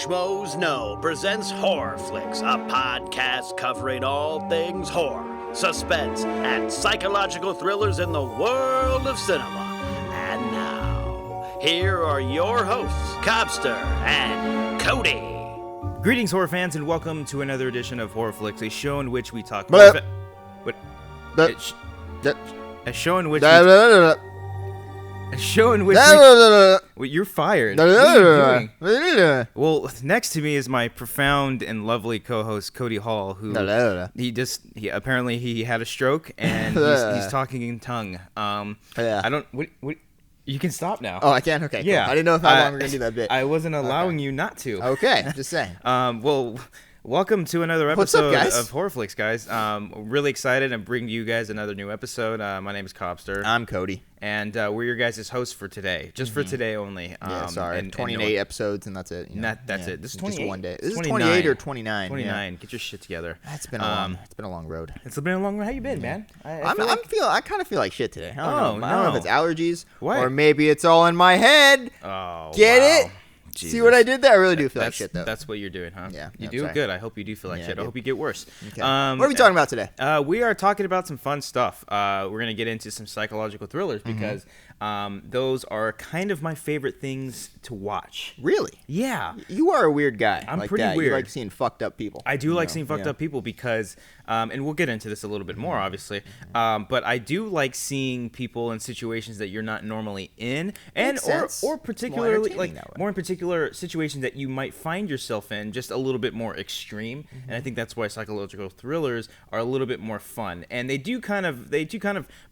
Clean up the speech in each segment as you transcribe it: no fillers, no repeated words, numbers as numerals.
Schmoes Know presents HorrorFlix, a podcast covering all things horror, suspense, and psychological thrillers in the world of cinema. And now, here are your hosts, Cobbster and Cody. Greetings, horror fans, and welcome to another edition of HorrorFlix, a show in which we talk Bleh. about... Bleh. A show in which... Blah, blah, blah, blah. A show in which... Blah, blah, blah, Well, you're fired. blah, What blah, are you blah, doing? blah, blah. Well, next to me is my profound and lovely co-host, Cody Hall, who... Blah, blah, blah. He apparently he had a stroke, and he's talking in tongue. Yeah. I don't... What, you can stop now. Oh, I can? Okay, Yeah. cool. I didn't know how long we're going to do that bit. I wasn't allowing you not to. Okay, just saying. Well, welcome to another What's up, episode guys? of HorrorFlix, guys. Really excited and bringing you guys another new episode. My name is Cobbster, I'm Cody. and we're your guys' hosts for today, just for today only. Yeah, sorry. and 28 episodes, and that's it. You know? That's Yeah, it. This is just 28. one day. This is 29. 28 or 29. 29. Get your shit together. Yeah. It's been a long road. It's been a long road. How you been, man? I kind of feel like shit today. I don't know. I don't know if it's allergies What? or maybe it's all in my head. Oh, Get wow. it? See what I did there? I really do feel like That's shit though. That's what you're doing, huh? Yeah, You yeah, do? sorry. Good. I hope you do feel like Yeah, I shit. I do. hope you get worse. Okay. What are we talking about today? We are talking about some fun stuff. We're going to get into some psychological thrillers because those are kind of my favorite things to watch. Really? Yeah. You are a weird guy. I'm like pretty that. weird. You like seeing fucked up people. I do you like know? seeing fucked Yeah. up people because, and we'll get into this a little bit more, obviously, but I do like seeing people in situations that you're not normally in, and Makes sense. or It's more particularly entertaining like that way. more in particular situations that you might find yourself in, just a little bit more extreme. And I think that's why psychological thrillers are a little bit more fun, and they do kind of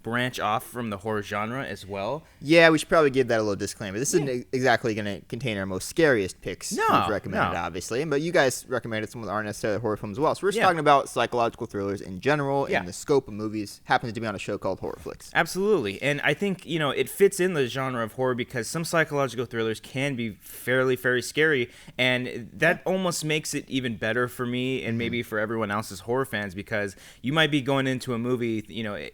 branch off from the horror genre as well. Yeah, we should probably give that a little disclaimer. This isn't exactly going to contain our most scariest picks No, we've recommended, no. obviously. But you guys recommended some that aren't necessarily horror films as well. So we're just Yeah. talking about psychological thrillers in general, Yeah. and the scope of movies happens to be on a show called HorrorFlix. Absolutely. And I think, it fits in the genre of horror because some psychological thrillers can be fairly, very scary. And that almost makes it even better for me and maybe for everyone else as horror fans because you might be going into a movie,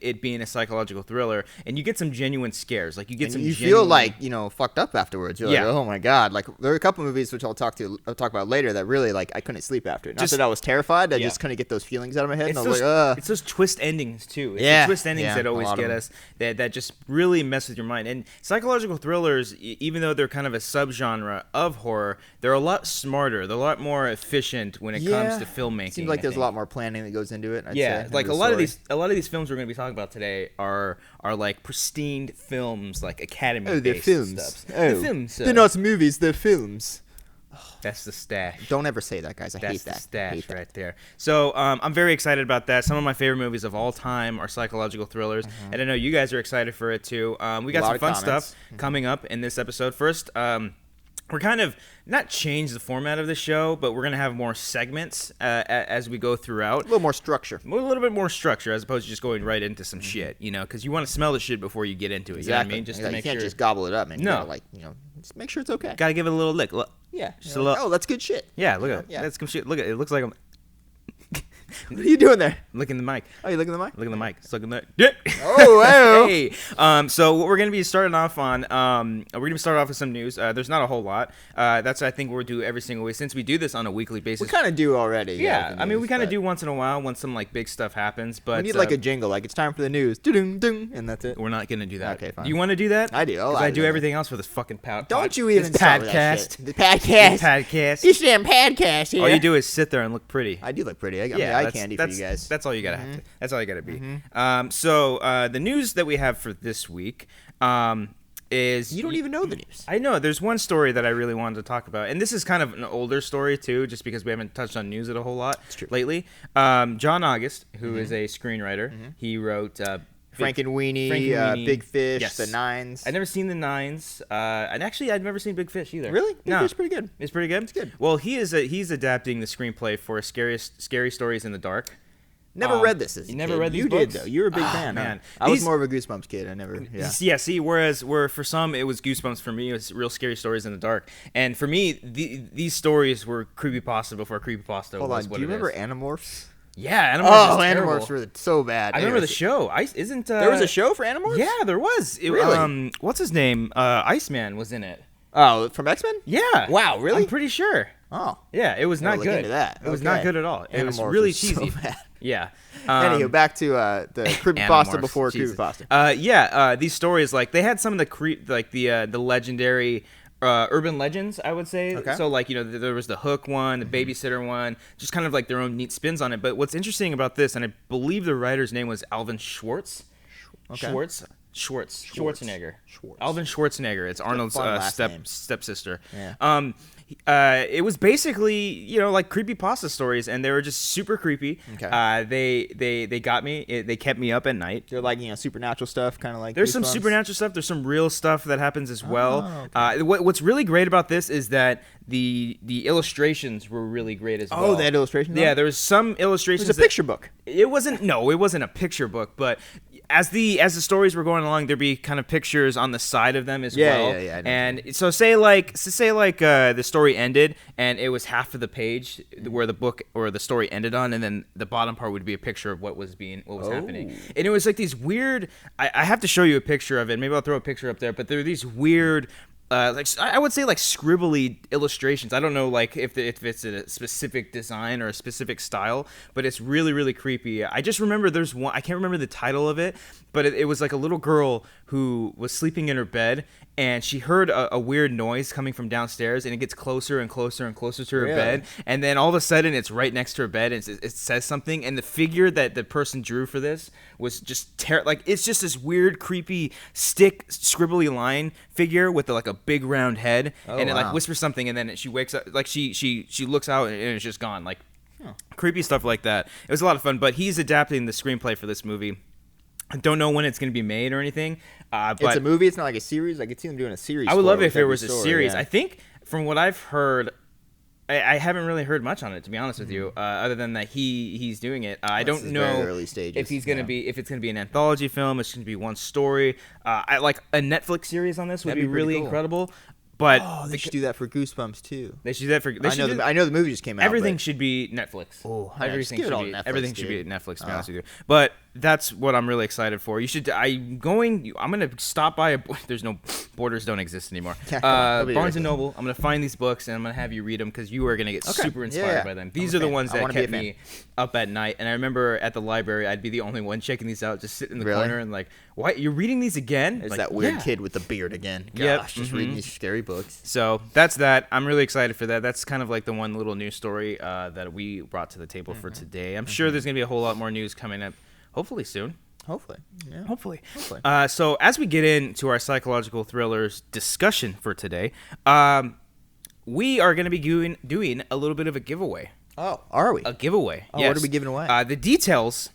it being a psychological thriller, and you get some genuine scares. Like you get And some you genuine... feel like, fucked up afterwards. You're Yeah. like, oh my God. Like, there are a couple movies which I'll talk about later that really, like, I couldn't sleep after. Not Just- that I was terrified. I Yeah. just couldn't get those feelings out of my head. It's and I was those, like, ugh. it's those twist endings too. It's Yeah, the twist endings yeah, that a always lot of get them. us. That just really mess with your mind. And psychological thrillers, even though they're kind of a subgenre of horror, they're a lot smarter. They're a lot more efficient when it comes to filmmaking. Seems like I there's think. a lot more planning that goes into it. I'd Yeah, say, like into a the lot of story. these films we're going to be talking about today are like pristine films, like Academy. Oh, they're based films. Stuff. Oh, The films. they're not movies. They're films. That's the stash. Don't ever say that, guys. I That's hate the that. stash hate that. right there. So I'm very excited about that. Some of my favorite movies of all time are psychological thrillers, and I know you guys are excited for it too. We got lot some of fun comments. stuff coming up in this episode. First, we're kind of not change the format of the show, but we're gonna have more segments as we go throughout. A little more structure. A little bit more structure as opposed to just going right into some shit, because you want to smell the shit before you get into it. You know what I mean? Just to you make can't sure. just gobble it up, man. You No. gotta, just make sure it's okay. Gotta give it a little lick. Look. Yeah. Just You're a like, little- oh, that's good shit. Yeah, look at it. Yeah. That's some shit. Look at it. It looks like I'm What are you doing there? licking the mic. Oh, you looking at the mic? Look at the mic. Sucking the dick. Oh, wow. Hey. So what we're gonna be starting off on, we're gonna start off with some news. There's not a whole lot. That's I think we'll do every single week since we do this on a weekly basis. We kind of do already. Yeah, with the I mean we news, kind of but do once in a while when some like big stuff happens. But We need like a jingle, like it's time for the news. Ding, ding, and that's it. we're not gonna do that. Okay, fine. Do you want to do that? I do. 'Cause I do everything else for this fucking Don't you even this start with that podcast. shit. The podcast. This podcast. This damn podcast here. All you do is sit there and look pretty. I do look pretty. I got Yeah, eye that's- candy for that's- you guys. That's all you gotta have. That's all you gotta be. So the news that we have for this week is You don't even know the news. I know there's one story that I really wanted to talk about, and this is kind of an older story too, just because we haven't touched on news it a whole lot lately. John August, who is a screenwriter, he wrote Frankenweenie, Frankenweenie. Big Fish, Yes. The Nines. I've never seen the Nines, and actually I'd never seen Big Fish either. Really? Big No. Fish is pretty good. It's pretty good. It's good. Well, he's adapting the screenplay for Scary Stories in the Dark. Never read this as a you never kid. read these You books? did, though. You were a big Oh, fan, man. Huh? I was These- more of a Goosebumps kid. I never, yeah. Yeah, see, where for some it was Goosebumps, for me it was Real Scary Stories in the Dark. And for me, these stories were creepypasta before creepypasta Hold was on, what do you it remember is. Animorphs? Yeah, Animorphs Oh, is terrible. Animorphs were so bad. I remember the Anyways, show. Isn't There was a show for Animorphs? Yeah, there was. Really? What's his name? Iceman was in it. Oh, from X-Men? Yeah. Wow, really? I'm pretty sure. Oh. Yeah, it was not look good. into that. It was not Okay. good at all. It was Animorphs really are so cheesy. bad. Yeah. Anywho, back to the creepypasta Animorphs, before Jesus. creepypasta. These stories, like, they had some of the legendary urban legends, I would say. Okay. So, like, there was the Hook one, the babysitter one, just kind of like their own neat spins on it. But what's interesting about this, and I believe the writer's name was Alvin Schwartz. Okay. Schwarzenegger. Alvin Schwarzenegger. It's Arnold's stepsister. Yeah. It was basically, like creepypasta stories, and they were just super creepy. Okay. They got me. They kept me up at night. They're like, supernatural stuff, kind of like There's some Goosebumps. supernatural stuff. There's some real stuff that happens as well. Okay. What's really great about this is that the illustrations were really great as well. Oh, they had illustrations? Yeah, there was some illustrations. It was a picture book. It wasn't a picture book, but as the stories were going along, there'd be kind of pictures on the side of them as well. Yeah. And so say the story ended and it was half of the page where the book or the story ended on, and then the bottom part would be a picture of what was happening. And it was like these weird. I have to show you a picture of it. Maybe I'll throw a picture up there. But there are these weird. I would say like scribbly illustrations. I don't know like if it's a specific design or a specific style, but it's really, really creepy. I just remember there's one. I can't remember the title of it, but it was like a little girl who was sleeping in her bed, and she heard a weird noise coming from downstairs, and it gets closer and closer and closer to her bed, and then all of a sudden it's right next to her bed, and it says something, and the figure that the person drew for this was just it's just this weird, creepy stick scribbly line figure with like a big round head, and it like whispers something, and then she wakes up, like she looks out and it's just gone, like creepy stuff like that. It was a lot of fun, but he's adapting the screenplay for this movie. I don't know when it's going to be made or anything. But it's a movie. It's not like a series. I could see them doing a series. I would love it if there every was a story, series. yeah. I think from what I've heard, I haven't really heard much on it, to be honest with you, other than that he's doing it. I don't know very early stages, if he's going to be, if it's going to be an anthology film, it's going to be one story. I like a Netflix series on this would That'd be be pretty really cool. incredible. But They should do that for Goosebumps too. they should do that for. I know the movie just came out. Everything but should be Netflix. Oh, everything give it should all be Netflix, everything should be dude. Netflix. To be honest with you, but that's what I'm really excited for. You should. I'm gonna stop by. There's no Borders don't exist anymore. Yeah, come on, it'll be Barnes right and there. Noble. I'm gonna find these books and I'm gonna have you read them because you are gonna get Okay. super inspired Yeah. by them. I'm These a are the fan. ones I that wanna be a kept fan. me up at night. And I remember at the library, I'd be the only one checking these out, just sitting in the Really? corner and like, "Why you're reading these again?" There's Like, that weird yeah. kid with the beard again. Yep. Gosh, just reading these scary books. So that's that. I'm really excited for that. That's kind of like the one little news story that we brought to the table for today. I'm sure there's going to be a whole lot more news coming up, hopefully soon. Hopefully. Yeah. Hopefully. So as we get into our psychological thrillers discussion for today, we are going to be doing a little bit of a giveaway. Oh, are we? A giveaway. Oh, yes. what are we giving away? The details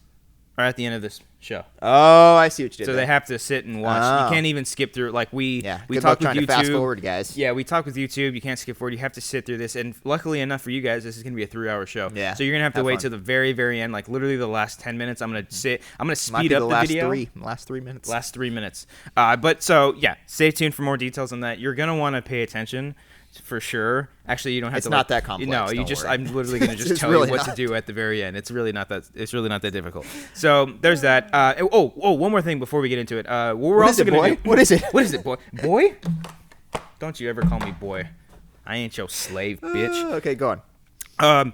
are at the end of this show. Oh, I see what you did. So there. they have to sit and watch. Oh. You can't even skip through. Like we Good talk luck with trying YouTube. to fast forward, guys. Yeah, we talk with YouTube. You can't skip forward. You have to sit through this. And luckily enough for you guys, this is going to be a 3-hour show. Yeah. So you're going to have to wait fun. to the very, very end, like literally the last 10 minutes. I'm going to sit. I'm going to Might speed be up the the last video. last 3 minutes. Last 3 minutes. But so, yeah, stay tuned for more details on that. You're going to want to pay attention for sure. Actually, you don't have It's to. not that complex, No, you don't just. worry. I'm literally going to just It's tell really you what not. to do at the very end. It's really not that. It's really not that difficult. So there's that. One more thing before we get into it. What we're What also is it, going to boy? do. What is it? What is it, boy? Boy? Don't you ever call me boy. I ain't your slave, bitch. Okay, go on.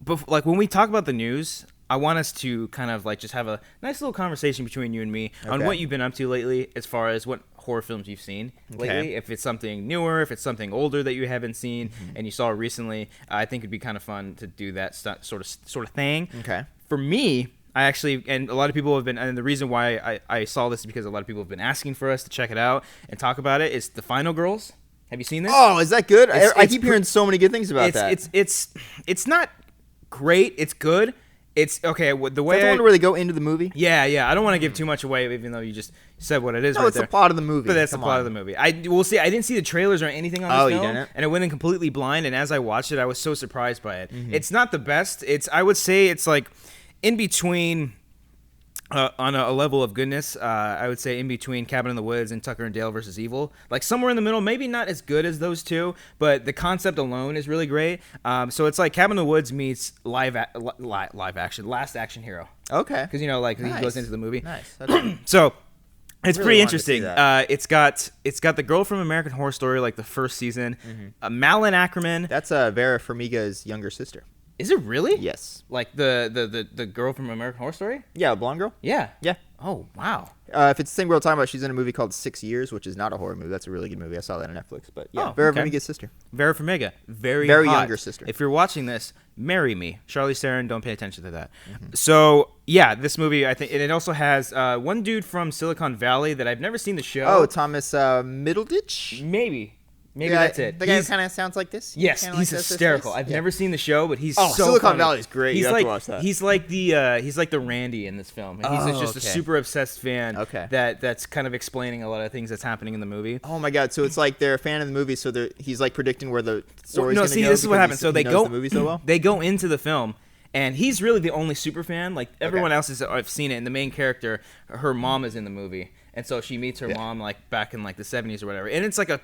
But like when we talk about the news, I want us to kind of like just have a nice little conversation between you and me on Okay. what you've been up to lately, as far as what horror films you've seen lately. If it's something newer, if it's something older that you haven't seen and you saw recently, I think it'd be kind of fun to do that sort of thing. Okay. For me, I actually, and a lot of people have been, and the reason why I saw this is because a lot of people have been asking for us to check it out and talk about it. Is The Final Girls. Have you seen this? Oh, is that good? I It's keep hearing so many good things about that. It's not great. It's good. It's okay. The way Is that the one where they go into the movie? yeah. I don't want to give too much away, even though you just said what it is. No, right it's there. the plot of the movie. But that's Come the plot on. of the movie. I didn't see the trailers or anything on this Oh, you film, didn't? and I went in completely blind. And as I watched it, I was so surprised by it. It's not the best. I would say it's like in between. On a level of goodness, I would say in between Cabin in the Woods and Tucker and Dale versus Evil, like somewhere in the middle. Maybe not as good as those two, but the concept alone is really great. So it's like Cabin in the Woods meets live action, Last Action Hero, Okay. because like he Nice. goes into the movie. Nice. Okay. So It's Really pretty wanted to see interesting. that. It's got the girl from American Horror Story, like the first season. Malin Ackerman. That's Vera Farmiga's younger sister. Is it really? Yes. Like the girl from American Horror Story? Yeah, a blonde girl. Yeah. Yeah. Oh wow. If it's the same girl we're talking about, she's in a movie called 6 Years, which is not a horror movie. That's a really good movie. I saw that on Netflix. But yeah, Oh, Vera okay. Farmiga's sister. Vera Farmiga, very Very hot. younger sister. If you're watching this, marry me. Charlize Theron, don't pay attention to that. So yeah, this movie, I think, and it also has one dude from Silicon Valley that I've never seen the show. Oh, Thomas Middleditch? Maybe Yeah, that's it. The guy kind of sounds like this? Yes, Kinda he's like this hysterical. face? I've Yeah. never seen the show, but he's Oh, so Silicon funny. Valley is great. He's You have like to watch that. he's like the Randy in this film. And he's just a okay. super obsessed fan. Okay. That's kind of explaining a lot of things that's happening in the movie. Oh my god! So it's like they're a fan of the movie, so he's like predicting where the story's No, gonna see, go. this is what because happens. So he they knows go the movie so well. They go into the film, and he's really the only super fan. Like everyone else is, I've seen it. And the main character, her mom is in the movie, and so she meets her mom like back in like the 70s or whatever. And it's like a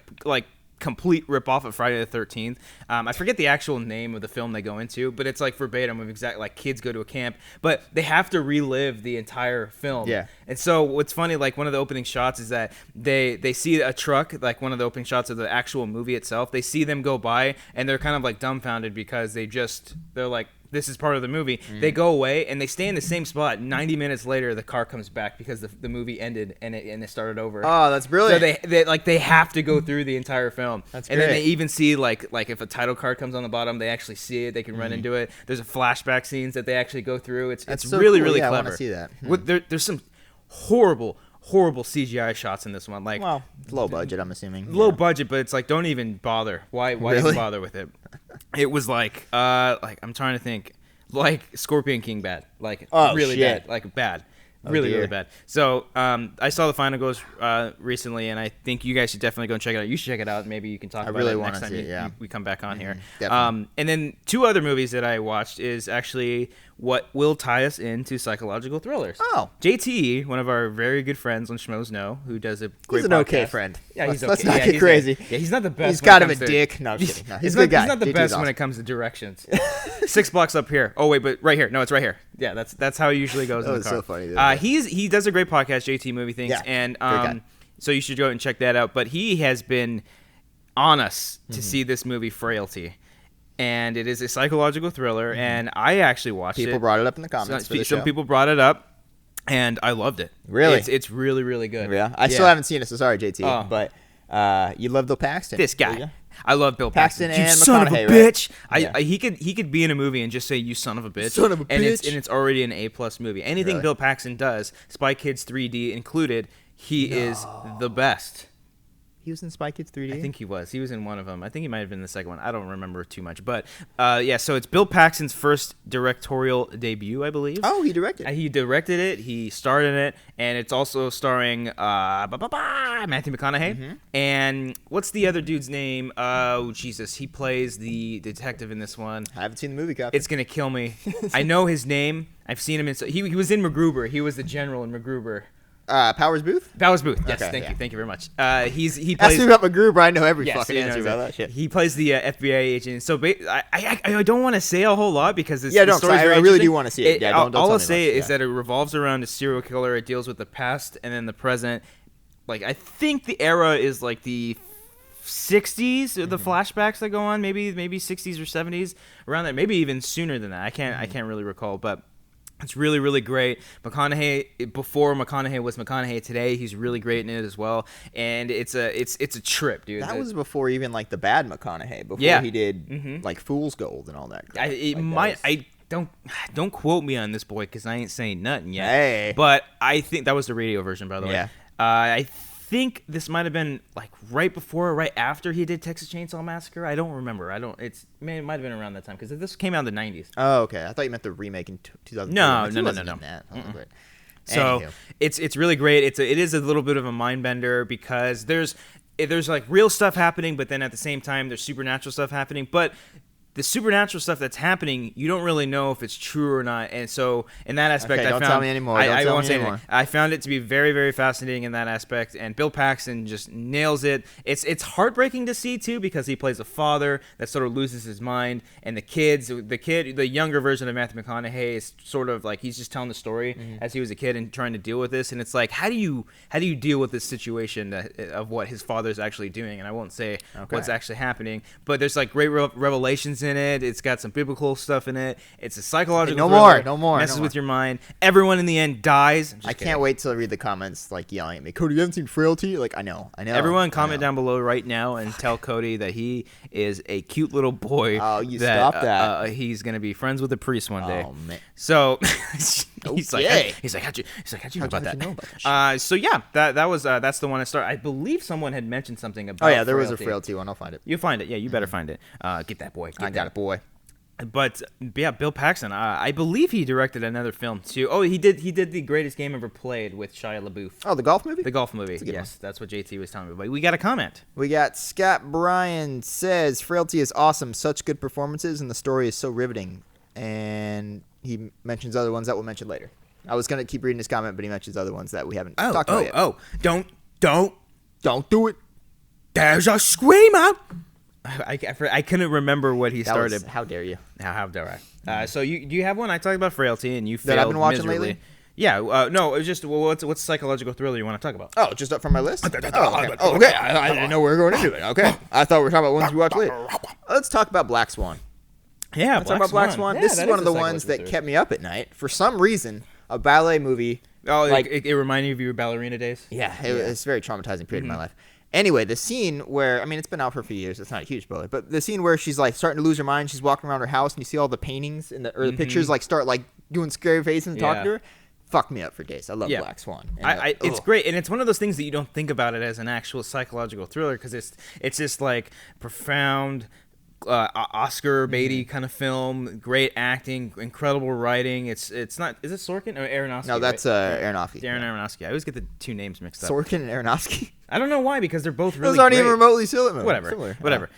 complete rip off of Friday the 13th. I forget the actual name of the film they go into, but it's like verbatim of exact like kids go to a camp, but they have to relive the entire film. Yeah. And so what's funny, like one of the opening shots is that they see a truck, like one of the opening shots of the actual movie itself. They see them go by and they're kind of like dumbfounded because they're like, this is part of the movie. They go away and they stay in the same spot. 90 minutes later, the car comes back because the movie ended and it started over. Oh, that's brilliant. So they have to go through the entire film. That's and then great. they even see like if a title card comes on the bottom, they actually see it. They can run into it. There's a flashback scenes that they actually go through. It's so really cool. really Yeah, I clever. wanna see that. There's some horrible CGI shots in this one. Like Well, low budget, I'm assuming. low Yeah. budget, but it's like don't even bother. Why Really? even bother with it? It was like I'm trying to think. Like Scorpion King bad, like Oh, really shit. bad, like bad, Oh, really dear. really bad. So I saw the final goes recently, and I think you guys should definitely go and check it out. You should check it out. Maybe you can talk about really it wanna next time see it, yeah. we come back on here. definitely. And then two other movies that I watched is actually what will tie us into psychological thrillers. Oh. JTE, one of our very good friends on Schmoes Know, who does a great He's an okay podcast. friend. Yeah, he's okay. Let's not Yeah, get he's crazy. He's not the best. He's when it kind of a comes to- dick. No, I'm kidding. No, he's a good guy. He's not the JT's best when awesome. it comes to directions. 6 blocks up here. Oh wait, but right here. No, it's right here. Yeah, that's how it usually goes That in the was car. so funny, dude. He does a great podcast, JT Movie Things, Yeah, and great guy. so you should go and check that out. But he has been on us Mm-hmm. to see this movie Frailty, and it is a psychological thriller, and I actually watched People it. brought it up in the comments for the Some show. people brought it up, and I loved it. Really? It's really really good. Yeah, I still haven't seen it, so sorry, JT. Oh. But you love Bill Paxton. This There you guy. go. I love Bill Paxton. Paxton You and son of a McConaughey, right? bitch. Yeah. He could be in a movie and just say you son of a bitch. Son of a and bitch. It's already an A+ movie. Anything Really? Bill Paxton does, Spy Kids 3D included, he is the best. He was in Spy Kids 3D. I think he was. He was in one of them. I think he might have been in the second one. I don't remember too much. But yeah, so it's Bill Paxton's first directorial debut, I believe. Oh, he directed. He directed it. He starred in it, and it's also starring Matthew McConaughey. And what's the other dude's name? Oh Jesus, he plays the detective in this one. I haven't seen the movie copy. It's gonna kill me. I know his name. I've seen him in. He was in MacGruber. He was the general in MacGruber. Powers Booth. Powers Booth. Yes, Okay, thank yeah. you. Thank you very much. He Ask plays. me about MacGruber. I know every Yes, fucking he answer knows about it. that shit. He plays the FBI agent. So I don't want to say a whole lot because this, Yeah, the don't, 'cause story's I very really do interesting. wanna see it. Yeah, don't all tell I'll me say much, is yeah. that it revolves around a serial killer. It deals with the past and then the present. Like I think the era is like the 60s, or the flashbacks that go on, maybe 60s or 70s, around that, maybe even sooner than that. I can't really recall, but it's really, really great. McConaughey, before McConaughey was McConaughey today, he's really great in it as well. And it's a trip, dude. That was before even like the bad McConaughey. Before Yeah. he did like Fool's Gold and all that. Crap. Don't quote me on this, boy, because I ain't saying nothing yet. Hey. But I think that was the radio version, by the way. Yeah. I think this might have been like right before or right after he did Texas Chainsaw Massacre. I don't remember. It might have been around that time because this came out in the 90s. Oh, okay. I thought you meant the remake in 2003. No. He wasn't in that. Oh, but- So Anywho. it's really great. It is a little bit of a mind bender because there's like real stuff happening, but then at the same time there's supernatural stuff happening. But the supernatural stuff that's happening, you don't really know if it's true or not. And so in that aspect, Okay, I don't found tell me anymore. I Don't tell won't me say anymore. anything. I found it to be very, very fascinating in that aspect. And Bill Paxton just nails it. It's heartbreaking to see too, because he plays a father that sort of loses his mind, and the younger version of Matthew McConaughey is sort of like he's just telling the story as he was a kid and trying to deal with this. And it's like, how do you deal with this situation of what his father's actually doing? And I won't say what's actually happening, but there's like great revelations in it. It's got some biblical stuff in it. It's a psychological thriller. No more. Messes with your mind. Everyone in the end dies. I can't wait till I read the comments like yelling at me, Cody, you haven't seen Frailty? Like, I know. Everyone comment down below right now and tell Cody that he is a cute little boy. Oh, you stop that. He's gonna be friends with a priest one day. Oh, man. So he's Okay. like, how'd you know about that? Know about that So yeah, that's the one I started. I believe someone had mentioned something about. Oh yeah, there was a Frailty. Frailty one. I'll find it. You'll find it. Yeah, you better find it. Get that boy. I got it, boy. But yeah, Bill Paxton. I believe he directed another film too. Oh, he did the Greatest Game Ever Played with Shia LaBeouf. Oh, the golf movie? The golf movie. Yes, that's what JT was telling me. But we got a comment. We got Scott Bryan says, Frailty is awesome. Such good performances, and the story is so riveting. And he mentions other ones that we'll mention later. I was going to keep reading his comment, but he mentions other ones that we haven't talked about yet. Don't do it. There's a screamer. I couldn't remember what he started. How dare you? How dare I? So do you have one? I talked about Frailty, and you failed That I've been watching miserably. lately? Yeah. No, it was just what's psychological thriller you want to talk about? Oh, just up from my list? Okay. I didn't know we were going into it. Okay. I thought we were talking about ones we watch later. Let's talk about Black Swan. Yeah, Let's talk about Black Swan. Yeah, This is that one is of a the ones that psychological kept me up at night. For some reason, a ballet movie. Oh, like it reminded you of your ballerina days? Yeah, it's a very traumatizing period in my life. Anyway, the scene where, I mean, it's been out for a few years. It's not a huge spoiler. But the scene where she's, like, starting to lose her mind. She's walking around her house, and you see all the paintings or the pictures, like, start, like, doing scary faces and talking to her. Fucked me up for days. I love Black Swan. And it's great. And it's one of those things that you don't think about it as an actual psychological thriller, because it's just, like, profound, Oscar Beatty kind of film. Great acting, incredible writing. It's not. Is it Sorkin or Aronofsky? No, that's Aronofsky. Darren Aronofsky. I always get the two names mixed up. Sorkin and Aronofsky? I don't know why, because they're both really Those aren't great. even remotely similar. Whatever.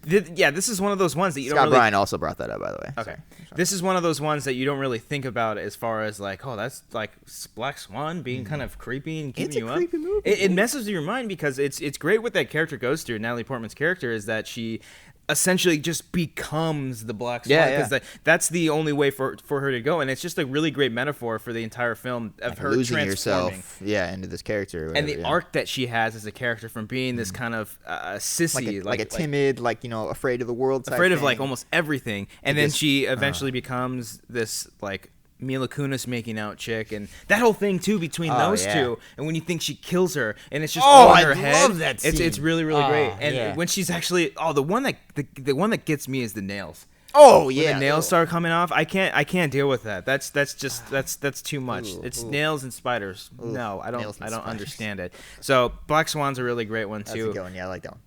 This is one of those ones that you Scott don't really... Bryan also brought that up, by the way. Okay. This is one of those ones that you don't really think about as far as like, oh, that's like Black Swan being kind of creepy and keeping you up. It's a creepy movie. It messes with your mind, because it's great what that character goes through. Natalie Portman's character is that she essentially just becomes the Black Swan, because that's the only way for her to go, and it's just a really great metaphor for the entire film of like her losing transforming yourself into this character or and whatever, the arc that she has as a character from being this kind of sissy, like a timid, like, you know, afraid of the world type afraid of thing. like almost everything, and then she eventually becomes this like Mila Kunis making out chick, and that whole thing too between those two, and when you think she kills her, and it's just all in her head. I love that scene. It's really great, and when she's actually the one that gets me is the nails. Oh When the nails start coming off, I can't deal with that. That's too much. It's nails and spiders. No, I don't understand it. So Black Swan's a really great one too. That's a good one. Yeah, I like that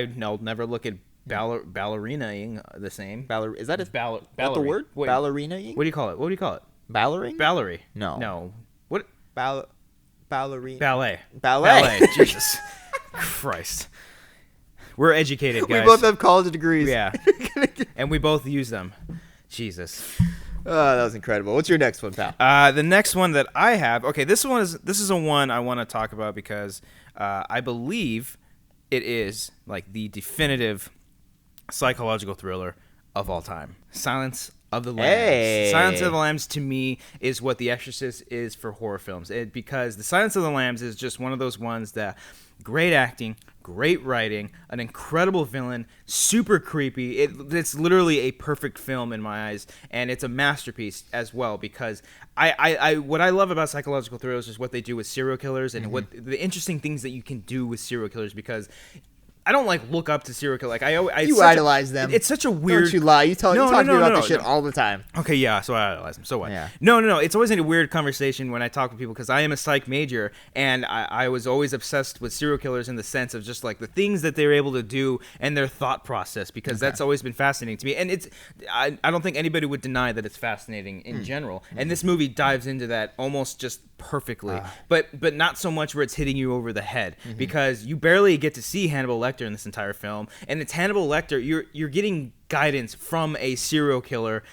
one. I'll never look at ballerinaing the same. Is that Ballerina? the word? Wait, Ballerina? what do you call it? Ballering? Ballery. No. What? Ballerina. Ballet. Jesus Christ. We're educated, guys. We both have college degrees. Yeah. And we both use them. Jesus. Oh, that was incredible. What's your next one, pal? The next one that I have. Okay, this is a one I want to talk about, because I believe it is like the definitive psychological thriller of all time. Silence of the Lambs. Hey. Silence of the Lambs to me is what The Exorcist is for horror films. Because The Silence of the Lambs is just one of those ones that great acting, great writing, an incredible villain, super creepy. It's literally a perfect film in my eyes, and it's a masterpiece as well, because what I love about psychological thrillers is what they do with serial killers, and what the interesting things that you can do with serial killers, because I don't like look up to serial killers. Like you idolize them. It's such a weird. Don't you lie? You talk to me about this shit all the time. Okay, yeah. So I idolize them. So what? Yeah. No. It's always a weird conversation when I talk to people, because I am a psych major, and I was always obsessed with serial killers in the sense of just like the things that they're able to do and their thought process, because that's always been fascinating to me. And I don't think anybody would deny that it's fascinating in general. And this movie dives into that almost just perfectly, but not so much where it's hitting you over the head, because you barely get to see Hannibal Lecter in this entire film, and it's Hannibal Lecter. You're getting guidance from a serial killer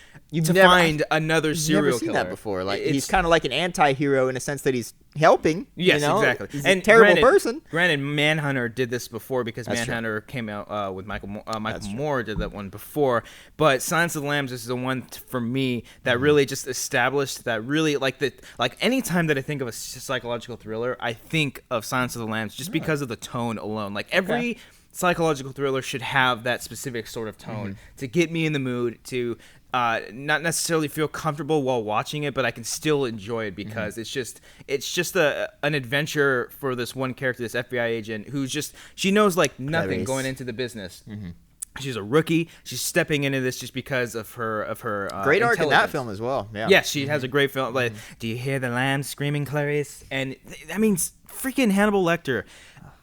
find another serial never seen killer. that before. Like he's kind of like an anti-hero in a sense that he's helping. Yes, you know? exactly. He's and a terrible person. Granted, Manhunter did this before, because That's Manhunter came out with Michael Moore did that one before. But Silence of the Lambs is the one for me that really just established that really like anytime that I think of a psychological thriller, I think of Silence of the Lambs just because of the tone alone. Like every psychological thriller should have that specific sort of tone to get me in the mood to not necessarily feel comfortable while watching it, but I can still enjoy it because it's just an adventure for this one character, this FBI agent she knows like nothing going into the business. She's a rookie. She's stepping into this just because of her great arc in that film as well. Yeah. Yes, she has a great film. Like, do you hear the lambs screaming, Clarice? And I mean, freaking Hannibal Lecter,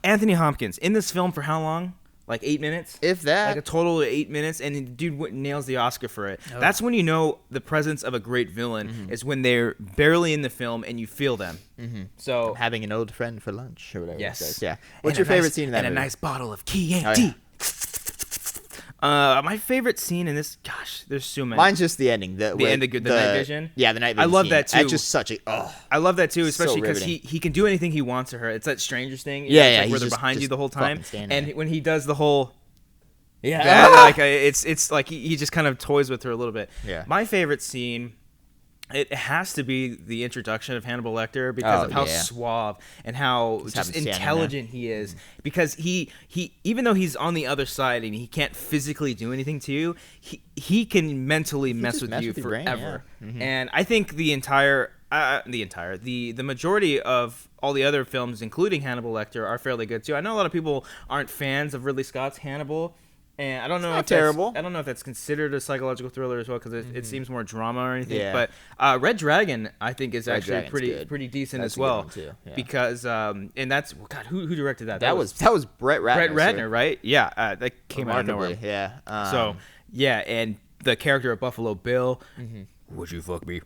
Anthony Hopkins in this film for how long? Like 8 minutes? If that. Like a total of 8 minutes, and the dude nails the Oscar for it. Oh. That's when you know the presence of a great villain is when they're barely in the film and you feel them. So having an old friend for lunch or whatever. Yes. Yeah. What's your favorite scene in that movie? And a nice bottle of Chianti. Oh, yeah. My favorite scene in this, gosh, there's so many. Mine's just the ending. The night vision. Yeah, the night vision. I love scene. that too. That's just such a. I love that too, especially because so he can do anything he wants to her. It's that Strangers thing. Yeah, like where they're behind you the whole time, and there. when he does the whole. Yeah, like it's like he just kind of toys with her a little bit. Yeah. My favorite scene, it has to be the introduction of Hannibal Lecter because of how suave and how just intelligent he is. Because he even though he's on the other side and he can't physically do anything to you, he can mentally mess with you forever. Brain, And I think the majority of all the other films, including Hannibal Lecter, are fairly good too. I know a lot of people aren't fans of Ridley Scott's Hannibal. And I don't know if terrible. I don't know if that's considered a psychological thriller as well, because it seems more drama or anything. Yeah. But Red Dragon, I think, is actually pretty decent as well. Too. Yeah. Because and that's who directed that? That was Brett Ratner. Brett Ratner, right? Yeah, that came out of nowhere. Yeah. So and the character of Buffalo Bill, would you fuck me?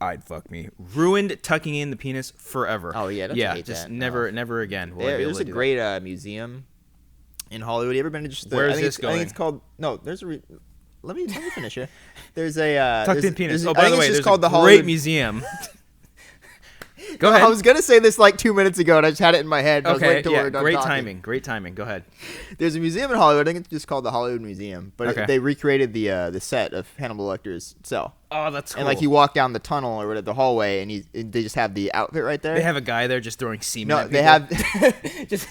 I'd fuck me. Ruined tucking in the penis forever. Oh yeah, hate just that. never again. There's a great museum in Hollywood. You ever been to just where is this going? I think it's called let me finish it. There's a tucked in penis. By the way, there's called a the great Hollywood museum. Go ahead. I was gonna say this like 2 minutes ago, and I just had it in my head. Okay, great timing. Go ahead. There's a museum in Hollywood. I think it's just called the Hollywood Museum, but they recreated the set of Hannibal Lecter's cell. Oh, that's cool. And like you walk down the tunnel or whatever, the hallway, and they just have the outfit right there. They have a guy there just throwing semen. No, at people. they have just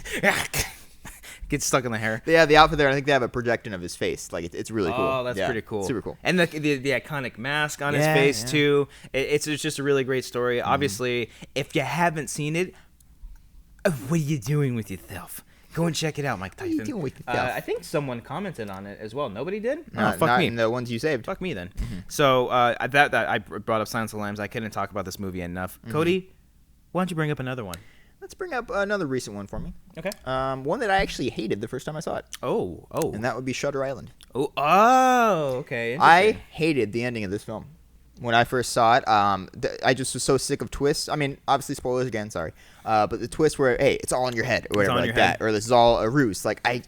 gets stuck in the hair. They have the outfit there. I think they have a projection of his face. Like it's really cool. Oh, that's pretty cool. Super cool. And the iconic mask on his face too. It's just a really great story. Obviously, if you haven't seen it, what are you doing with yourself? Go and check it out, Mike Tyson. What are you doing with yourself? I think someone commented on it as well. Nobody did? Fuck me. In the ones you saved. Fuck me then. So that I brought up Silence of the Lambs. I couldn't talk about this movie enough. Cody, why don't you bring up another one? Let's bring up another recent one for me. Okay. One that I actually hated the first time I saw it. Oh. And that would be Shutter Island. Oh, okay. I hated the ending of this film. When I first saw it, I just was so sick of twists. I mean, obviously spoilers again, sorry. But the twist where, hey, it's all in your head or whatever like that. Or this is all a ruse. Like, I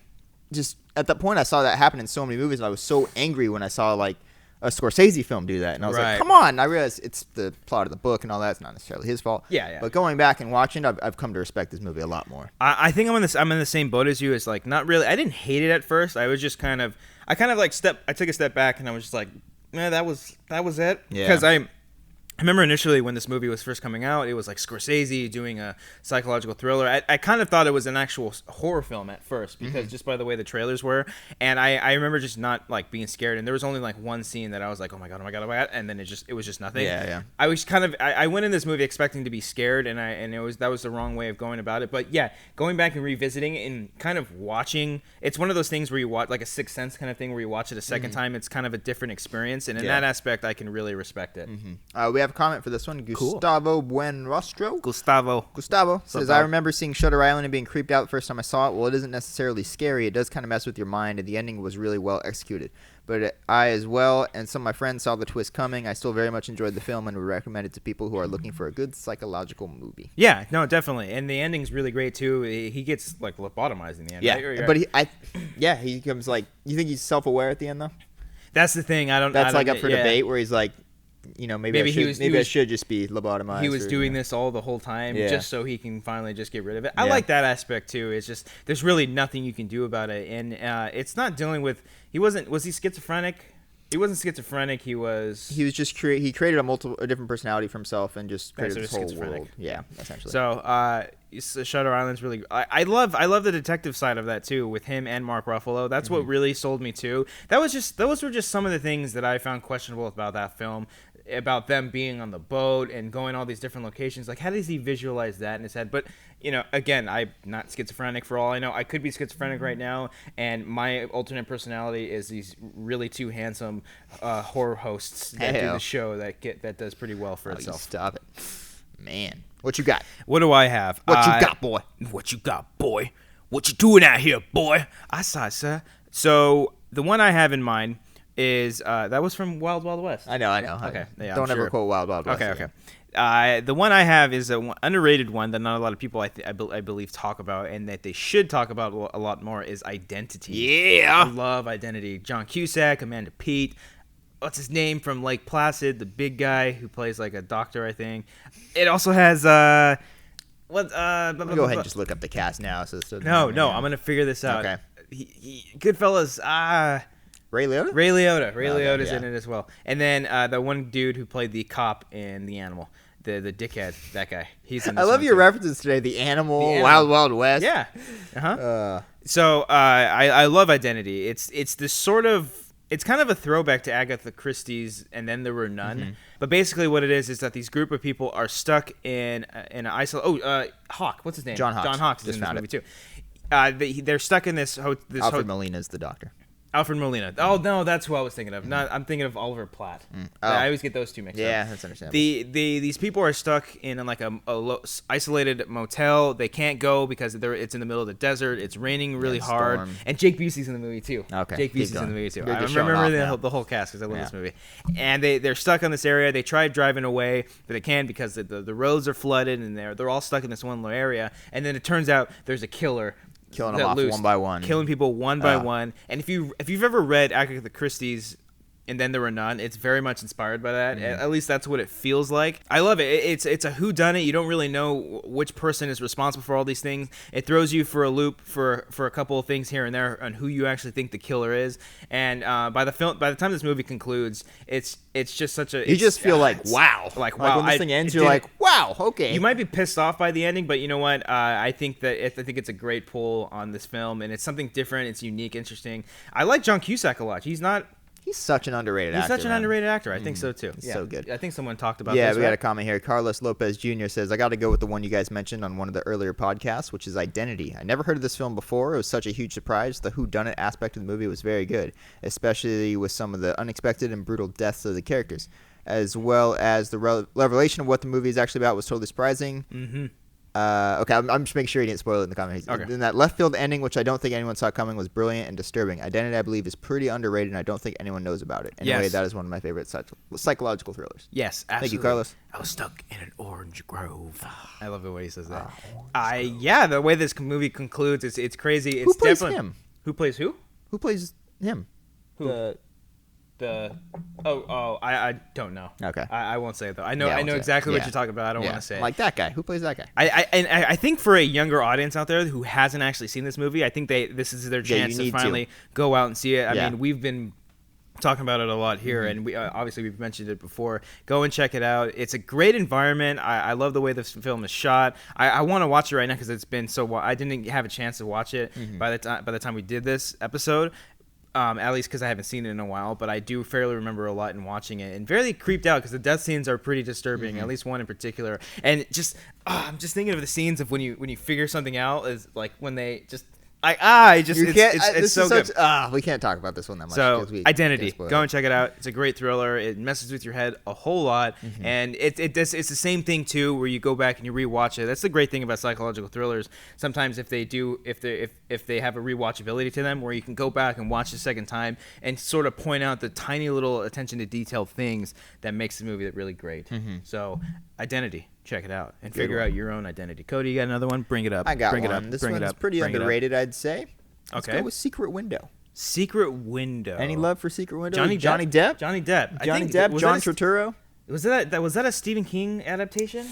just, at that point, I saw that happen in so many movies. And I was so angry when I saw, like, a Scorsese film do that. And I was like, come on. I realized it's the plot of the book and all that. It's not necessarily his fault. Yeah. But going back and watching it, I've come to respect this movie a lot more. I think I'm in the same boat as you. It's like, not really. I didn't hate it at first. I was just I took a step back and I was just like, that was it. Yeah. Because I remember initially when this movie was first coming out, it was like Scorsese doing a psychological thriller. I kind of thought it was an actual horror film at first because just by the way the trailers were. And I remember just not like being scared. And there was only like one scene that I was like, oh my God. And then it was just nothing. Yeah. I was I went in this movie expecting to be scared and that was the wrong way of going about it. But yeah, going back and revisiting and kind of watching, it's one of those things where you watch like a Sixth Sense kind of thing where you watch it a second time. It's kind of a different experience. And in that aspect, I can really respect it. We have a comment for this one. Gustavo Buenrostro. Gustavo says, I remember seeing Shutter Island and being creeped out the first time I saw it. Well, it isn't necessarily scary. It does kind of mess with your mind, and the ending was really well executed. But I, as well, and some of my friends saw the twist coming. I still very much enjoyed the film and would recommend it to people who are looking for a good psychological movie. Yeah, no, definitely. And the ending's really great, too. He gets, like, lobotomized in the end. Yeah, right? but he becomes, like, you think he's self-aware at the end, though? That's the thing. That's like up for debate where he's like, maybe I should just be lobotomized. He was doing this all the whole time just so he can finally just get rid of it. I like that aspect too. It's just there's really nothing you can do about it, and it's not dealing with. Was he schizophrenic? He wasn't schizophrenic. He was just he created a different personality for himself and just created this whole world. Yeah, essentially. So Shutter Island's really. I love the detective side of that too with him and Mark Ruffalo. That's what really sold me too. Those were just some of the things that I found questionable about that film. About them being on the boat and going all these different locations. Like, how does he visualize that in his head? But, again, I'm not schizophrenic for all I know. I could be schizophrenic right now, and my alternate personality is these really two handsome horror hosts that do the show that does pretty well for itself. Stop it. Man. What you got? What do I have? What you got, boy? What you got, boy? What you doing out here, boy? I saw it, sir. So, the one I have in mind is that was from Wild Wild West. I know. Okay, yeah, don't ever quote Wild Wild West. Okay. The one I have is an underrated one that not a lot of people I believe talk about, and that they should talk about a lot more, is Identity. Yeah, I love Identity. John Cusack, Amanda Peet. What's his name from Lake Placid? The big guy who plays like a doctor, I think. It also has Go ahead and just look up the cast now. No, I'm gonna figure this out. Okay. Goodfellas. Ray Liotta? Ray Liotta's in it as well. And then the one dude who played the cop in The Animal, the dickhead, that guy. He's in this I love one your too. references today. The Animal, Wild Wild West. Yeah. So I love Identity. It's this sort of. It's kind of a throwback to Agatha Christie's And Then There Were None. But basically what it is that these group of people are stuck in an Hawk. What's his name? John Hawkes. John Hawkes is in this movie too. They're stuck in this. Alfred Molina's the doctor. Alfred Molina. Oh no, that's who I was thinking of. I'm thinking of Oliver Platt. I always get those two mixed up. Yeah, that's understandable. These people are stuck in like a isolated motel. They can't go because it's in the middle of the desert. It's raining really hard. Storm. And Jake Busey's in the movie too. Okay, Jake Busey's in the movie too. You're I just remember showing off the whole cast because I love this movie. And they're stuck in this area. They tried driving away, but they can't because the roads are flooded and they're all stuck in this one little area. And then it turns out there's a killer. Killing them off one by one. Killing people one by one. And if you've ever read Agatha Christie's And Then There Were None, it's very much inspired by that. At least that's what it feels like. I love it. It's a whodunit. You don't really know which person is responsible for all these things. It throws you for a loop for a couple of things here and there on who you actually think the killer is. And by the time this movie concludes, it's just such a. You just feel like wow. Like wow. When this thing ends, you're like wow. Okay. You might be pissed off by the ending, but you know what? I think it's a great pull on this film, and it's something different. It's unique, interesting. I like John Cusack a lot. He's such an underrated actor. He's such an underrated actor. I think so, too. He's so good. I think someone talked about this. Yeah, we got a comment here. Carlos Lopez Jr. says, I got to go with the one you guys mentioned on one of the earlier podcasts, which is Identity. I never heard of this film before. It was such a huge surprise. The whodunit aspect of the movie was very good, especially with some of the unexpected and brutal deaths of the characters, as well as the revelation of what the movie is actually about was totally surprising. Mm-hmm. Okay, I'm just making sure you didn't spoil it in the comments. Okay. Then that left field ending, which I don't think anyone saw coming, was brilliant and disturbing. Identity, I believe, is pretty underrated, and I don't think anyone knows about it. Anyway, that is one of my favorite psychological thrillers. Yes, absolutely. Thank you, Carlos. I was stuck in an orange grove. I love the way he says that. The way this movie concludes, it's crazy. It's who plays him? Who plays who? Who plays him? Who? I don't know. Okay. I won't say it though. I know exactly what you're talking about. I don't want to say it. Like that guy. Who plays that guy? I think for a younger audience out there who hasn't actually seen this movie, I think this is their chance to finally go out and see it. I mean, we've been talking about it a lot here, and we obviously we've mentioned it before. Go and check it out. It's a great environment. I love the way this film is shot. I want to watch it right now because it's been so. I didn't have a chance to watch it by the time we did this episode. At least because I haven't seen it in a while, but I do fairly remember a lot in watching it, and fairly creeped out because the death scenes are pretty disturbing. At least one in particular, and just I'm just thinking of the scenes of when you figure something out is like when they just It's so good. We can't talk about this one that much. So, Identity. Go Go and check it out. It's a great thriller. It messes with your head a whole lot, and it's the same thing too, where you go back and you rewatch it. That's the great thing about psychological thrillers. Sometimes if they have a rewatchability to them, where you can go back and watch the second time and sort of point out the tiny little attention to detail things that makes the movie really great. So, Identity. Check it out and figure out your own identity. Cody, you got another one? Bring it up. I got Bring one. It up. This Bring one's it up. pretty Bring underrated, I'd say. Let's Okay. go with Secret Window. Secret Window. Any love for Secret Window? Johnny Depp. John Turturro. Was that a Stephen King adaptation?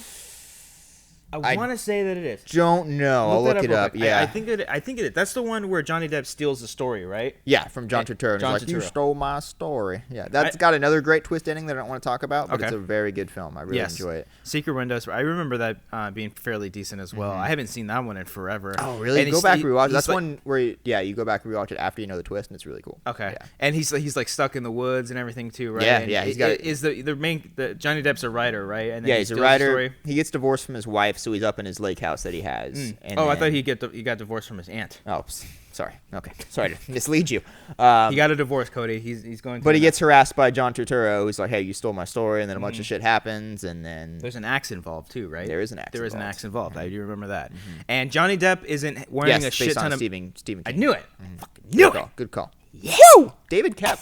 I want to say that it is. Don't know. I'll look it up. Yeah, I think it. That's the one where Johnny Depp steals the story, right? Yeah, from John Turturro. John He's like, you Turturro. stole my story. Yeah, that's got another great twist ending that I don't want to talk about, but it's a very good film. I really enjoy it. Secret Windows. I remember that being fairly decent as well. I haven't seen that one in forever. Oh, really? And Go back and rewatch it. That's like, one where you go back and rewatch it after you know the twist, and it's really cool. Okay. Yeah. And he's like stuck in the woods and everything too, right? Yeah, and yeah. He's got is the Johnny Depp's a writer, right? And then yeah, he he's a steals the writer. story. He gets divorced from his wife, so he's up in his lake house that he has. And I thought he got divorced from his aunt. Oh, sorry. Okay, sorry to mislead you. He got a divorce, Cody. He's going. But he gets harassed by John Turturro, who's like, "Hey, you stole my story," and then a bunch of shit happens, and then there's an axe involved too, right? There is an axe. There is an axe involved. I do remember that. And Johnny Depp isn't wearing a shit ton of. Stephen King. I knew it. Fucking knew it. Good call. Yes. Woo! David Koepp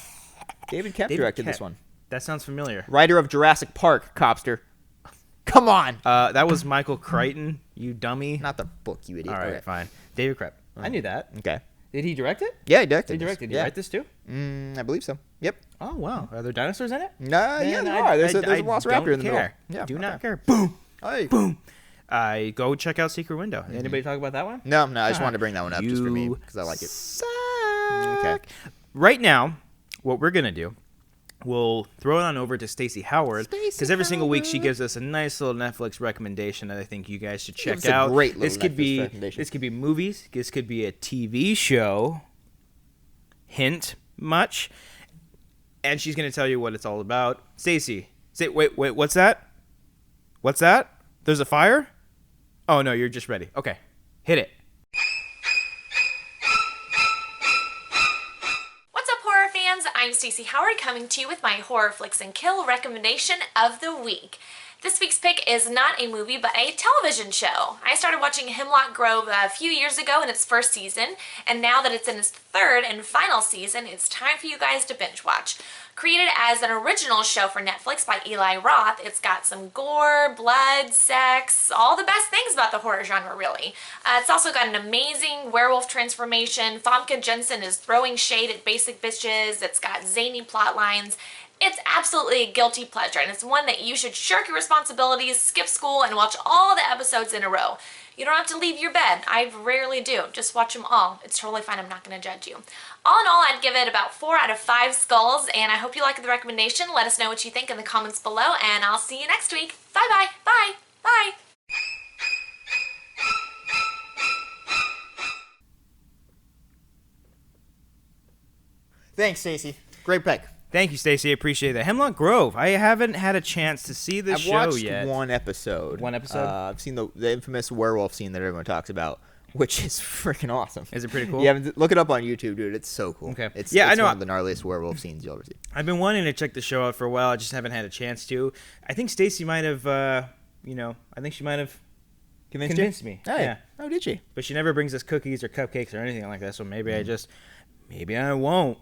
directed this one. That sounds familiar. Writer of Jurassic Park, Cobbster. Come on. That was Michael Crichton. You dummy. Not the book, you idiot. All right, Okay. fine. David Koepp. I knew that. Okay. Did he direct it? Yeah, he directed. Did he write this too? I believe so. Yep. Oh wow. Are there dinosaurs in it? Yeah, there are. There's a velociraptor in the middle. Yeah. Do not care. Boom. Hey. Boom. Go check out Secret Window. Anybody talk about that one? No. I just wanted to bring that one up just for me because I like it. Okay. Right now, what we're gonna do, we'll throw it on over to Stacy Howard because every single week she gives us a nice little Netflix recommendation that I think you guys should check out. Great little this could be recommendation. this could be movies. This could be a TV show. Hint much. And she's gonna tell you what it's all about. Stacy, wait, what's that? What's that? There's a fire? Oh no, you're just ready. Okay, hit it. What's up, horror fans? I'm Stacy Howard coming to you with my HorrorFlix Chill recommendation of the week. This week's pick is not a movie, but a television show. I started watching Hemlock Grove a few years ago in its first season, and now that it's in its third and final season, it's time for you guys to binge watch. Created as an original show for Netflix by Eli Roth, it's got some gore, blood, sex, all the best things about the horror genre, really. It's also got an amazing werewolf transformation. Famke Jensen is throwing shade at basic bitches. It's got zany plot lines. It's absolutely a guilty pleasure, and it's one that you should shirk your responsibilities, skip school, and watch all the episodes in a row. You don't have to leave your bed. I rarely do. Just watch them all. It's totally fine. I'm not going to judge you. All in all, I'd give it about 4 out of 5 skulls, and I hope you like the recommendation. Let us know what you think in the comments below, and I'll see you next week. Bye-bye. Bye. Bye. Thanks, Stacey. Great pick. Thank you, Stacey. I appreciate that. Hemlock Grove. I haven't had a chance to see this show I've watched yet. one episode. One episode? I've seen the infamous werewolf scene that everyone talks about, which is freaking awesome. Is it pretty cool? Yeah, look it up on YouTube, dude. It's so cool. Okay. It's I know. one of the gnarliest werewolf scenes you'll ever see. I've been wanting to check the show out for a while. I just haven't had a chance to. I think Stacey might have, I think she might have convinced me. Hey. Yeah. Oh, did she? But she never brings us cookies or cupcakes or anything like that. So maybe maybe I won't.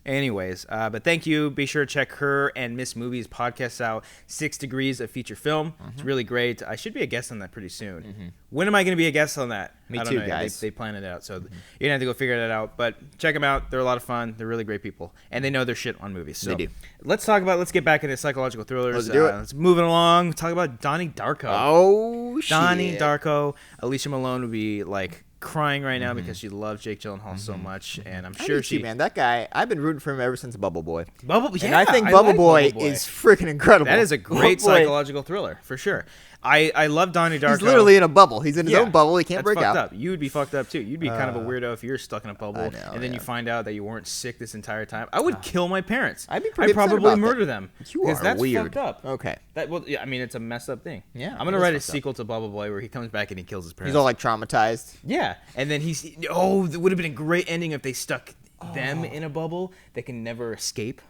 Anyways, but thank you. Be sure to check her and Miss Movies podcasts out. 6 Degrees of Feature Film. It's really great. I should be a guest on that pretty soon. When am I going to be a guest on that? Me I don't too, know. guys. They planned it out, so you're gonna have to go figure that out. But check them out. They're a lot of fun. They're really great people, and they know their shit on movies. So They do. Let's get back into psychological thrillers. Let's do it. Let's move it along. Talk about Donnie Darko. Oh, shit. Donnie Darko. Alicia Malone would be like crying right now because she loves Jake Gyllenhaal so much, and I'm sure she. Man, that guy. I've been rooting for him ever since Bubble Boy. Bubble, yeah, And I think Bubble Boy is freaking incredible. That is a great Bubble Boy. psychological thriller for sure. I love Donnie Darko. He's literally in a bubble. He's in his own bubble. He can't break out. Up. You would be fucked up too. You'd be kind of a weirdo if you're stuck in a bubble, I know, and then you find out that you weren't sick this entire time. I would kill my parents. I'd be pretty upset probably about murder that. them. You are that's weird. fucked up. Okay. I mean, it's a messed up thing. Yeah, I'm gonna it is write a fucked up. sequel to Bubble Boy where he comes back and he kills his parents. He's all like traumatized. Yeah, and then it would have been a great ending if they stuck them in a bubble that can never escape.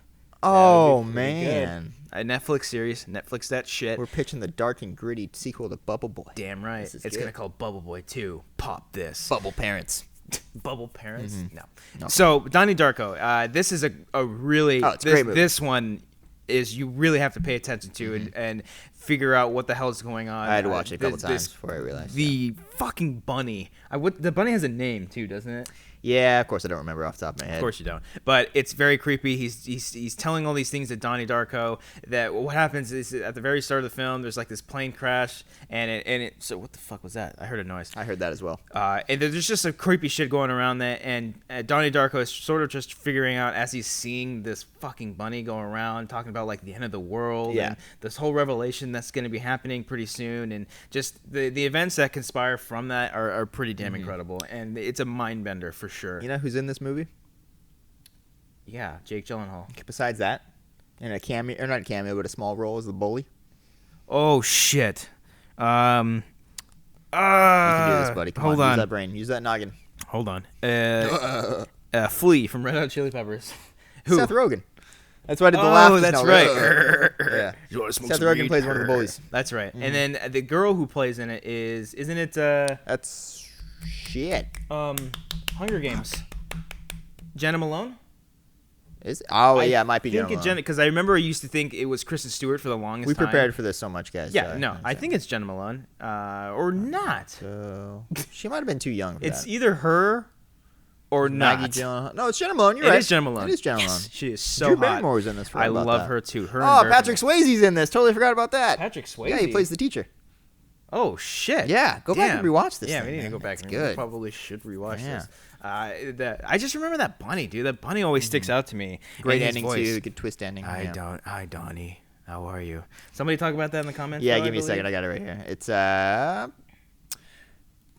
Oh, That would be pretty man. good. A Netflix series. Netflix that shit. We're pitching the dark and gritty sequel to Bubble Boy. Damn right. This is It's good. gonna call Bubble Boy 2. Pop this. Bubble parents. Bubble parents? Mm-hmm. No. So Donnie Darko. This is a really. It's a great movie. This one is you really have to pay attention to and figure out what the hell is going on. I had to watch it a couple times before I realized. The fucking bunny. The bunny has a name too, doesn't it? Yeah, of course I don't remember off the top of my head. Of course you don't. But it's very creepy. He's telling all these things to Donnie Darko. That what happens is at the very start of the film, there's like this plane crash, so what the fuck was that? I heard a noise. I heard that as well. And there's just some creepy shit going around that, and Donnie Darko is sort of just figuring out as he's seeing this fucking bunny go around, talking about like the end of the world, and this whole revelation that's going to be happening pretty soon, and just the events that conspire from that are pretty damn incredible, and it's a mind bender for sure. You know who's in this movie? Yeah, Jake Gyllenhaal. Besides that, in a cameo, or not a cameo, but a small role as the bully. Oh shit. You can do this, buddy. Come hold on. on. Use that brain. Use that noggin. Hold on. Flea from Red Hot Chili Peppers. Who? Seth Rogen. That's why I did the laugh. Oh, that's right. Yeah. You wanna smoke Seth some Rogen weed? plays one of the bullies. That's right. And then the girl who plays in it isn't it That's shit. Hunger Games? Jenna Malone? Yeah, it might be I think Jenna it's Jenna, because I remember I used to think it was Kristen Stewart for the longest We time. prepared for this so much, guys. Yeah, no, I think it's Jenna Malone, or not. So she might have been too young for It's that. either her or Maggie not. Gyllenhaal. No, it's Jenna Malone. You're It right. is Jenna Malone. It is Jenna Yes, Malone. she is so Drew hot. Barrymore's in this. I Forgot about love that. her too. Her Oh, and Patrick Barrymore. Swayze's in this. Totally forgot about that. Patrick Swayze. Yeah, he plays the teacher. Oh shit! Yeah, go back and rewatch this Yeah, thing, we need to man. go back It's and good. we probably should rewatch Yeah. this. I just remember that bunny, dude. That bunny always sticks out to me. Great And his ending voice. too. Good twist ending. Yeah. Hi, Donnie. How are you? Somebody talk about that in the comments. Yeah, though, give me a second. I believe? got it right here. It's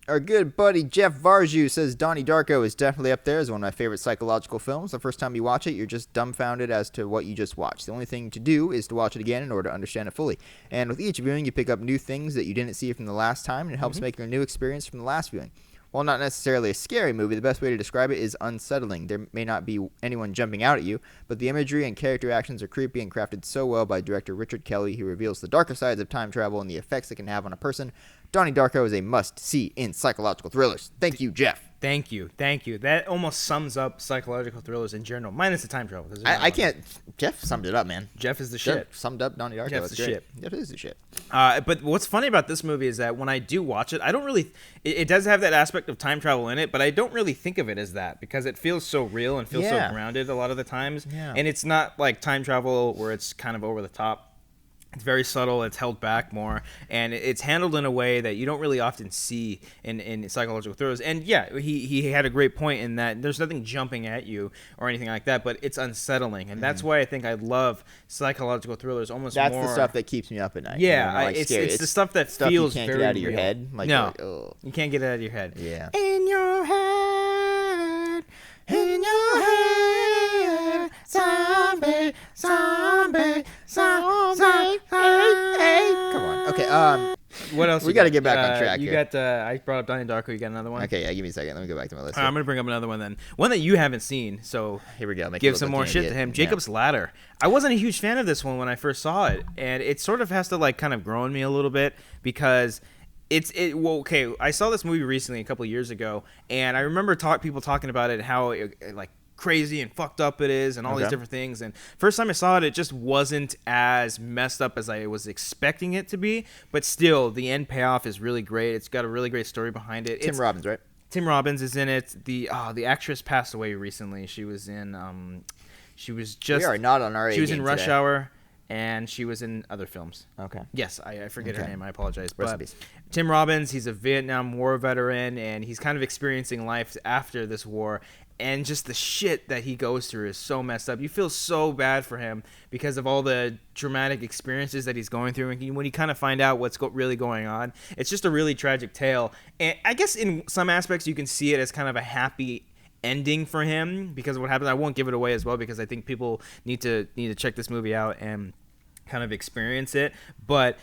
our good buddy Jeff Varju says Donnie Darko is definitely up there as one of my favorite psychological films. The first time you watch it, you're just dumbfounded as to what you just watched. The only thing to do is to watch it again in order to understand it fully. And with each viewing, you pick up new things that you didn't see from the last time, and it helps make your new experience from the last viewing. While not necessarily a scary movie, the best way to describe it is unsettling. There may not be anyone jumping out at you, but the imagery and character actions are creepy and crafted so well by director Richard Kelly, who reveals the darker sides of time travel and the effects it can have on a person. Donnie Darko is a must-see in psychological thrillers. Thank you, Jeff. Thank you. That almost sums up psychological thrillers in general, minus the time travel. 'cause there's not I one. can't. Jeff summed it up, man. Jeff is the Jeff shit. summed up Donnie Darko. Jeff's That's the great. shit. Jeff is the shit. But what's funny about this movie is that when I do watch it, I don't really. It does have that aspect of time travel in it, but I don't really think of it as that because it feels so real and feels Yeah. so grounded a lot of the times. Yeah. And it's not like time travel where it's kind of over the top. It's very subtle. It's held back more, and it's handled in a way that you don't really often see in psychological thrillers. And yeah, he had a great point in that there's nothing jumping at you or anything like that, but it's unsettling, and that's why I think I love psychological thrillers almost That's more. the stuff that keeps me up at night. Yeah, You know, like it's scary. the stuff that stuff feels you can't very get out of your real. head. Like, No. you're like, ugh. You can't get it out of your head. Yeah. In your head, in your head, zombie, zombie, zombie. Come on. Okay. What else? We you gotta get back on track You here. got. I brought up Donnie Darko. You got another one? Okay. Yeah. Give me a second. Let me go back to my list. I'm gonna bring up another one then. One that you haven't seen. So Here we go. Make give it some look more like an shit to idiot. him. Yeah. Jacob's Ladder. I wasn't a huge fan of this one when I first saw it, and it sort of has to like kind of grow on me a little bit because okay, I saw this movie recently a couple of years ago, and I remember people talking about it, how like crazy and fucked up it is and all these Okay. different things. And first time I saw it, it just wasn't as messed up as I was expecting it to be, but still the end payoff is really great. It's got a really great story behind it. Tim Robbins, right? Tim Robbins is in it. The actress passed away recently. She was in she was just We are not on our she was A in game Rush today. Hour, and she was in other films. Okay. Yes, I forget her Okay. name. I apologize. Rest in But peace. Tim Robbins, he's a Vietnam War veteran, and he's kind of experiencing life after this war. and just the shit that he goes through is so messed up. You feel so bad for him because of all the dramatic experiences that he's going through. And when you kind of find out what's really going on, it's just a really tragic tale. And I guess in some aspects you can see it as kind of a happy ending for him because of what happens. I won't give it away as well because I think people need to check this movie out and kind of experience it. But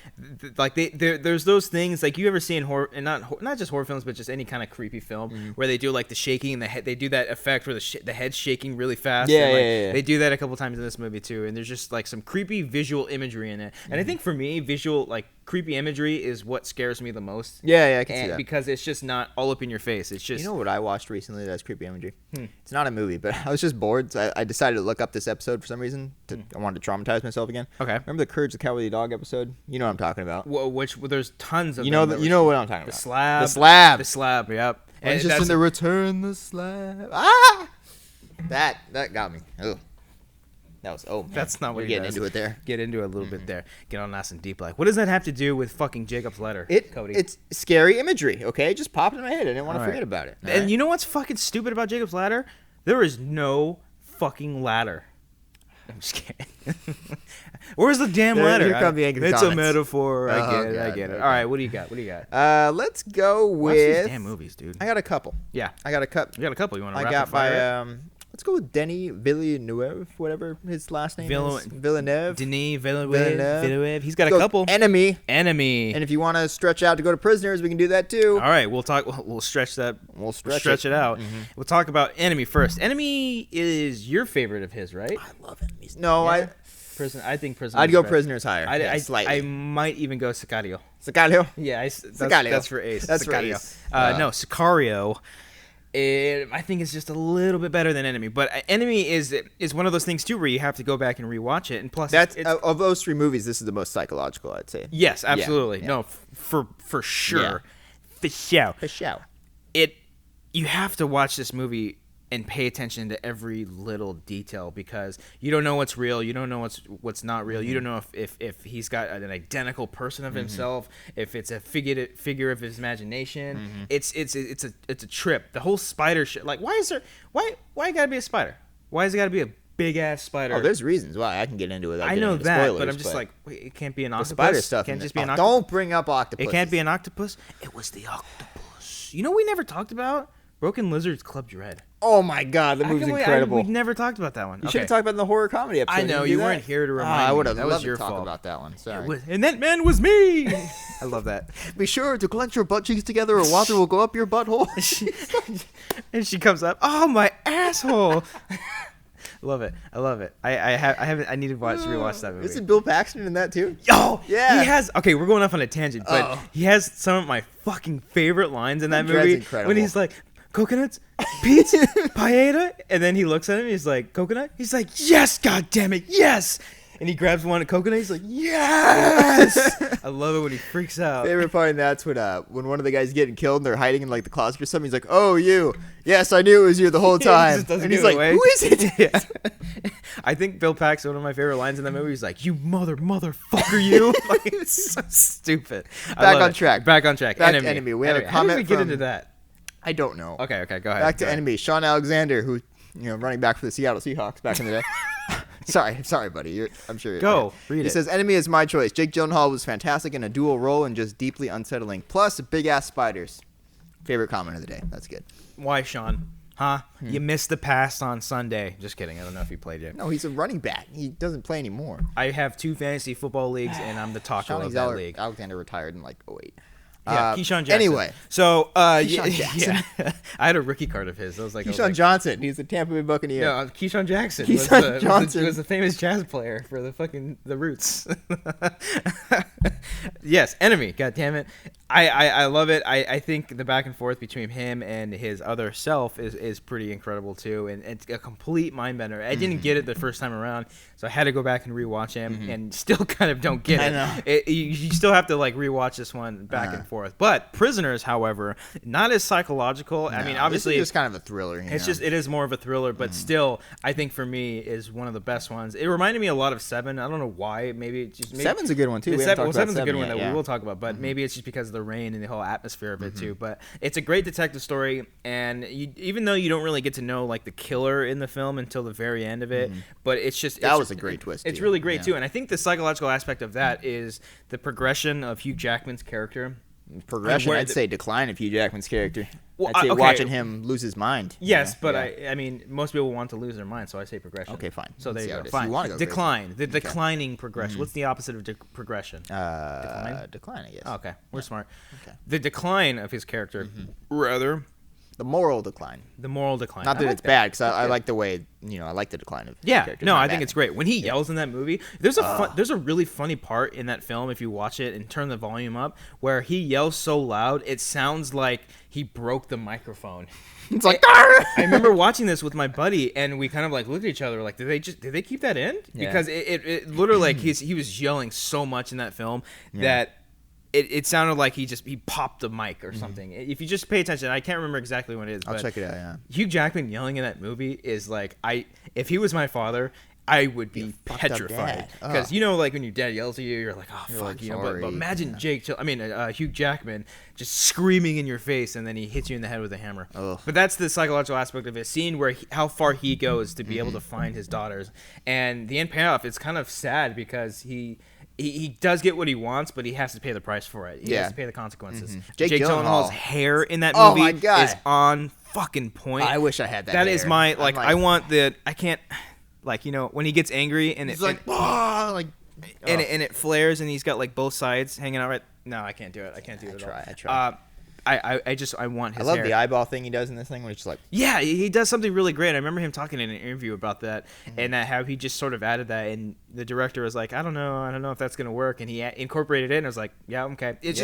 like there's those things like you ever see in horror, and not just horror films, but just any kind of creepy film where they do like the shaking and the head, they do that effect where the head's shaking really fast. Yeah. They do that a couple times in this movie too, and there's just like some creepy visual imagery in it. And I think for me, visual like creepy imagery is what scares me the most. Yeah, I can see that. Because it's just not all up in your face. It's just, you know what I watched recently that's creepy imagery? It's not a movie, but I was just bored, so I decided to look up this episode for some reason. I wanted to traumatize myself again. Okay. Remember the Courage the Cowardly Dog episode? You know what I'm talking about. There's tons of you know them you know what I'm talking about. The slab. Yep. And just in the Return the Slab. Ah! That got me. Ugh. That was man. That's not what you're he getting does. into it there. Get into it a little bit there. Get on nice and deep. Like, what does that have to do with fucking Jacob's letter, Cody? It's scary imagery. Okay, it just popped in my head. I didn't want to forget about it. And you know what's fucking stupid about Jacob's ladder? There is no fucking ladder. I'm just kidding. Where's the damn ladder? Here come the angry It's comments. a metaphor. I get it. Okay. All right, what do you got? Let's go with. Watch these damn movies, dude. I got a couple. Yeah. I got a couple. You got a couple. You want to I rapid got fire? my let's go with Denis Villeneuve, whatever his last name is. Villeneuve. Denis Villeneuve. He's got a Go couple. Enemy. And if you want to stretch out to go to Prisoners, we can do that too. All right, we'll talk. We'll stretch that. We'll stretch it out. We'll talk about Enemy first. Enemy is your favorite of his, right? I love enemies. No, Yeah. I think Prisoners. I'd go better. Prisoners higher. Slightly. I might even go Sicario. Sicario. Yeah, Sicario. that's for Ace. That's for Sicario. Ace. No, Sicario. I think it's just a little bit better than Enemy, but Enemy is one of those things too where you have to go back and rewatch it, and plus, That's of those three movies, this is the most psychological, I'd say. yes, absolutely, Yeah. no, for sure, Yeah. for sure. For sure. You have to watch this movie and pay attention to every little detail because you don't know what's real, you don't know what's not real, you don't know if he's got an identical person of himself, if it's a figure of his imagination. It's a trip. The whole spider shit. Like, why it gotta be a spider? Why has it gotta be a big ass spider? Oh, there's reasons why. I can get into it. I know that, but I'm just like, wait, it can't be an octopus. Spider stuff. Can't just be an octopus. octopus. Don't bring up octopus. It can't be an octopus. It was the octopus. You know what we never talked about? Broken Lizard's Club Dread. Oh my god, the movie's incredible. We've never talked about that one. You should have talked about it in the horror comedy episode. I know, you weren't here to remind me. I would have That loved was your to talk fault. about that one. Sorry. And that man was me. I love that. Be sure to clench your butt cheeks together or water will go up your butthole. And she comes up. Oh, my asshole. Love it. I love it. I need to rewatch that movie. Isn't Bill Paxton in that too? Oh, yeah. He has. Okay, we're going off on a tangent, but he has some of my fucking favorite lines in that Dread's movie. incredible. When he's like, coconuts, pizza, paella, and then he looks at him. He's like, coconut. He's like, yes, god damn it, yes. And he grabs one coconut. He's like, yes. I love it when he freaks out. Favorite part, and that's when one of the guys getting killed and they're hiding in like the closet or something. He's like, "Oh, you? Yes, I knew it was you the whole time." And he's like, "Who is it?" Yeah. I think Bill Paxton, one of my favorite lines in that movie, is like, "You motherfucker, you!" Like, it's so stupid. Back on track. Back on track. Back to Enemy. We have a How did we comment get from- into that? I don't know. Okay, go ahead. Back to Enemy. Sean Alexander, who running back for the Seattle Seahawks back in the day. Sorry, buddy. I'm sure. Read it. He says, "Enemy is my choice. Jake Gyllenhaal was fantastic in a dual role and just deeply unsettling. Plus, big ass spiders." Favorite comment of the day. That's good. Why, Sean? Huh? You missed the pass on Sunday. Just kidding. I don't know if you played it. No, he's a running back. He doesn't play anymore. I have 2 fantasy football leagues, and I'm the talker Sean of that league. Alexander retired in like 08. Yeah, Keyshawn Jackson. Anyway. So, Keyshawn Jackson. Yeah. I had a rookie card of his. I was like, Keyshawn Johnson. He's the Tampa Bay Buccaneer. No, Keyshawn Jackson. Keyshawn Johnson. was the famous jazz player for the Roots. Yes, Enemy. God damn it. I love it. I think the back and forth between him and his other self is pretty incredible too, and it's a complete mind bender. I didn't get it the first time around, so I had to go back and rewatch him, and still kind of don't get it. I know. You still have to like rewatch this one back and forth. forth. But Prisoners, however, not as psychological. I mean, obviously, it's just kind of a thriller. It is more of a thriller, but still, I think for me is one of the best ones. It reminded me a lot of Seven. I don't know why. Maybe Seven's a good one too. Seven's a good one that we will talk about, but maybe it's just because of the rain and the whole atmosphere of it too. But it's a great detective story, and even though you don't really get to know like the killer in the film until the very end of it, but that was a great twist. It's really great too, and I think the psychological aspect of that is the progression of Hugh Jackman's character. I'd say decline of Hugh Jackman's character. Well, I'd say watching him lose his mind. Yes, but I mean, most people want to lose their mind, so I say progression. Okay, fine. So there you go. You Fine. want to go decline. The declining progression. What's the opposite of progression? Decline, I guess. Oh, okay, we're smart. Okay. The decline of his character, rather. The moral decline. The moral decline. Not that it's bad, because I like the way, I like the decline of characters. No, I think it's great. When he yells in that movie, there's a really funny part in that film, if you watch it and turn the volume up, where he yells so loud, it sounds like he broke the microphone. It's like, I remember watching this with my buddy, and we kind of like looked at each other like, did they keep that in? Yeah. Because it literally, like, he was yelling so much in that film that it sounded like he popped the mic or something. If you just pay attention, I can't remember exactly what it is. I'll check it out, yeah. Hugh Jackman yelling in that movie is like, if he was my father, I would be petrified. Because, like when your dad yells at you, you're like, oh, fuck, sorry. But imagine Hugh Jackman just screaming in your face, and then he hits you in the head with a hammer. Ugh. But that's the psychological aspect of it, seeing how far he goes to be able to find his daughters. And the end payoff, it's kind of sad because he does get what he wants, but he has to pay the price for it. He has to pay the consequences. Jake Gyllenhaal's hair in that movie my God. is on fucking point. I wish I had that That hair. is my, I want the, I can't, when he gets angry and It's and it flares and he's got like both sides hanging out right. No, I can't do it. I can't do it at all. I try. I want his I love hair. the eyeball thing he does in this thing where it's just like, Yeah, he does something really great. I remember him talking in an interview about that, and how he just sort of added that, and the director was like, I don't know if that's gonna work, and he incorporated it, and I was like, yeah, okay. It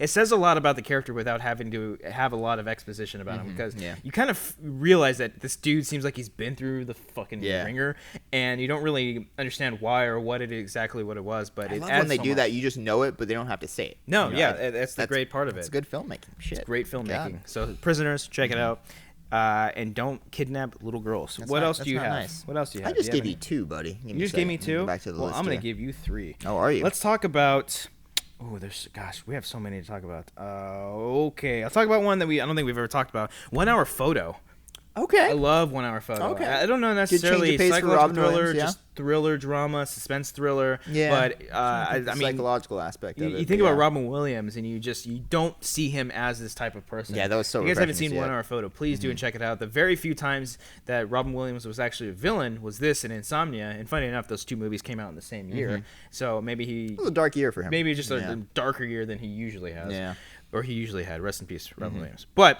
says a lot about the character without having to have a lot of exposition about him, because you kind of realize that this dude seems like he's been through the fucking ringer, and you don't really understand why or what it was, but I love when they do that. You just know it, but they don't have to say it. No, that's the great part of it. It's good filmmaking. Shit. It's great filmmaking. So Prisoners, check it out. And don't kidnap little girls. What else do you have? Nice. What else do you have? I just gave you 2, buddy. You just gave me 2? Back to the list. I'm going to give you 3. Oh, are you? Let's talk about... Oh, we have so many to talk about. Okay. I'll talk about one that I don't think we've ever talked about. 1 Hour Photo. Okay. I love 1 Hour Photo. Okay. I don't know necessarily psychological thriller, just thriller, drama, suspense thriller. Yeah. But I mean, psychological aspect of it. You think about Robin Williams, and you don't see him as this type of person. Yeah, that was so. If you guys haven't seen 1 Hour Photo, please do and check it out. The very few times that Robin Williams was actually a villain was this and Insomnia. And funny enough, those 2 movies came out in the same year. So maybe it was a dark year for him. Maybe just a darker year than he usually has. Yeah. Or he usually had. Rest in peace, Robin Williams. But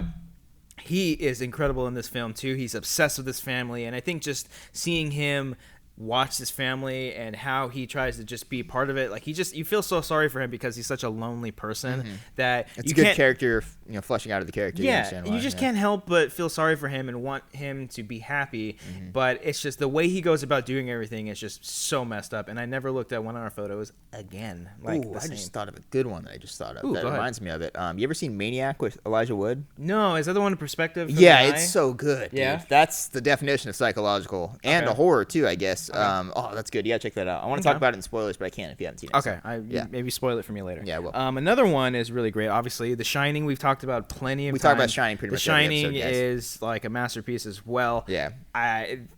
he is incredible in this film too. He's obsessed with his family, and I think just seeing him watch his family and how he tries to just be part of it, like you feel so sorry for him because he's such a lonely person that it's a good character, fleshing out of the character. Yeah, you just can't help but feel sorry for him and want him to be happy. But it's just the way he goes about doing everything is just so messed up. And I never looked at 1 Hour Photos again. I just thought of a good one that I just thought of. Ooh, that reminds me of it. You ever seen Maniac with Elijah Wood? No, is that the one in perspective? Yeah, it's so good. Yeah, dude. That's the definition of psychological and a horror too, I guess. That's good. Yeah, check that out. I want to talk about it in spoilers, but I can't if you haven't seen it. Okay, maybe spoil it for me later. Yeah, I will. Another one is really great. Obviously, The Shining. We've talked about plenty of times. We talked about Shining pretty much. The Shining every episode, is like a masterpiece as well. Yeah,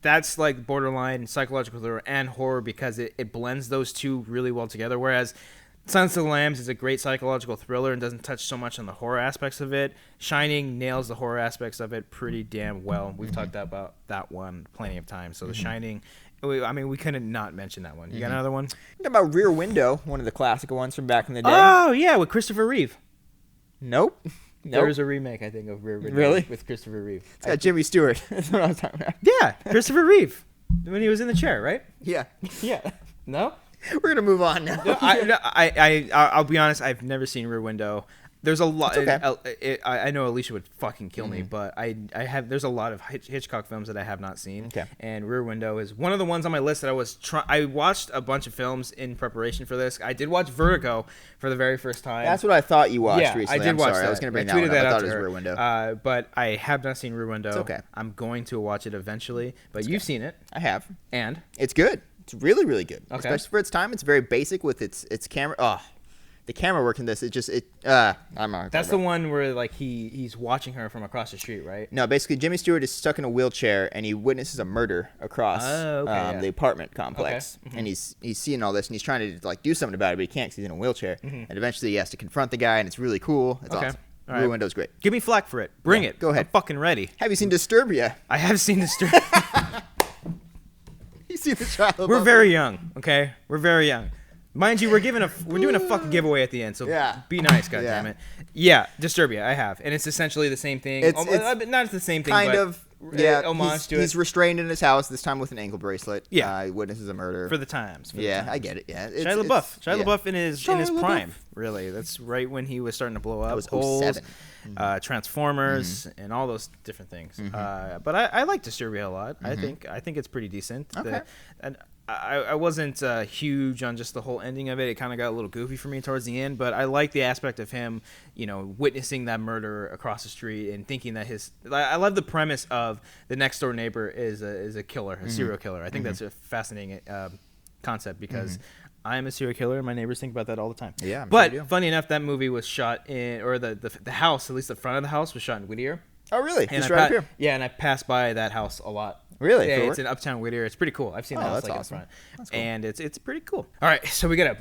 that's like borderline psychological thriller and horror because it blends those two really well together. Whereas Silence of the Lambs is a great psychological thriller and doesn't touch so much on the horror aspects of it. Shining nails the horror aspects of it pretty damn well. We've talked about that one plenty of times. So The Shining. I mean, we couldn't not mention that one. You got another one? Think about Rear Window, one of the classic ones from back in the day. Oh, yeah, with Christopher Reeve. Nope. There is a remake, I think, of Rear Window. Really? With Christopher Reeve. It's got Jimmy Stewart. That's what I was talking about. Yeah, Christopher Reeve. When he was in the chair, right? Yeah. Yeah. No? We're going to move on now. I'll be honest, I've never seen Rear Window. There's a lot. It's okay. I know Alicia would fucking kill me, but there's a lot of Hitchcock films that I have not seen. Okay. And Rear Window is one of the ones on my list that I watched a bunch of films in preparation for this. I did watch Vertigo for the very first time. That's what I thought you watched yeah, recently. I did watch sorry. that. I was going to bring I that one tweeted up. I out thought to it was her. Rear Window. But I have not seen Rear Window. It's okay. I'm going to watch it eventually. But you've seen it. I have. And? It's good. It's really, really good. Okay. Especially for its time. It's very basic with its camera. Oh, the camera work in this. I'm not. That's the one where like he's watching her from across the street, right? No, basically Jimmy Stewart is stuck in a wheelchair and he witnesses a murder across the apartment complex, and he's seeing all this and he's trying to like do something about it, but he can't because he's in a wheelchair. And eventually he has to confront the guy, and it's really cool. It's awesome. All right. Rear Window's great. Give me flack for it. Bring it. Go ahead. I'm fucking ready. Have you seen Disturbia? I have seen Disturbia. You see the child? We're very young, okay? We're very young. Mind you, we're doing a fucking giveaway at the end, so Yeah. be nice, goddammit. Yeah, Disturbia, I have, and it's essentially the same thing. It's not the same thing, kind but of. Yeah, homage to he's it restrained in his house, this time with an ankle bracelet. Yeah. He witnesses a murder. for the times. I get it. Yeah, Shia LaBeouf in his Shia prime, LaBeouf. really. That's right when he was starting to blow up. That was Old, 07. Transformers, and all those different things. But I like Disturbia a lot. I think it's pretty decent. Okay. And I wasn't huge on just the whole ending of it. It kind of got a little goofy for me towards the end, but I like the aspect of him, witnessing that murder across the street and thinking that I love the premise of the next door neighbor is a killer, a serial killer. I think that's a fascinating concept because I'm a serial killer and my neighbors think about that all the time. Yeah, I'm but sure you do. funny enough, that movie was shot the house, at least the front of the house, was shot in Whittier. Oh, really? And Just right up here. Yeah, and I passed by that house a lot. Really? Yeah, For it's work? in Uptown Whittier. It's pretty cool. I've seen the house that's like awesome. in front, That's cool. and it's pretty cool. All right, so we gotta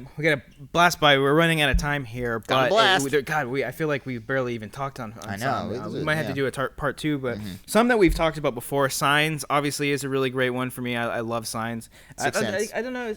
blast by. We're running out of time here, but blast. I feel like we barely even talked on I know. some. We might have to do a part two, but some that we've talked about before. Signs obviously is a really great one for me. I love Signs. Sixth Sense. I don't know.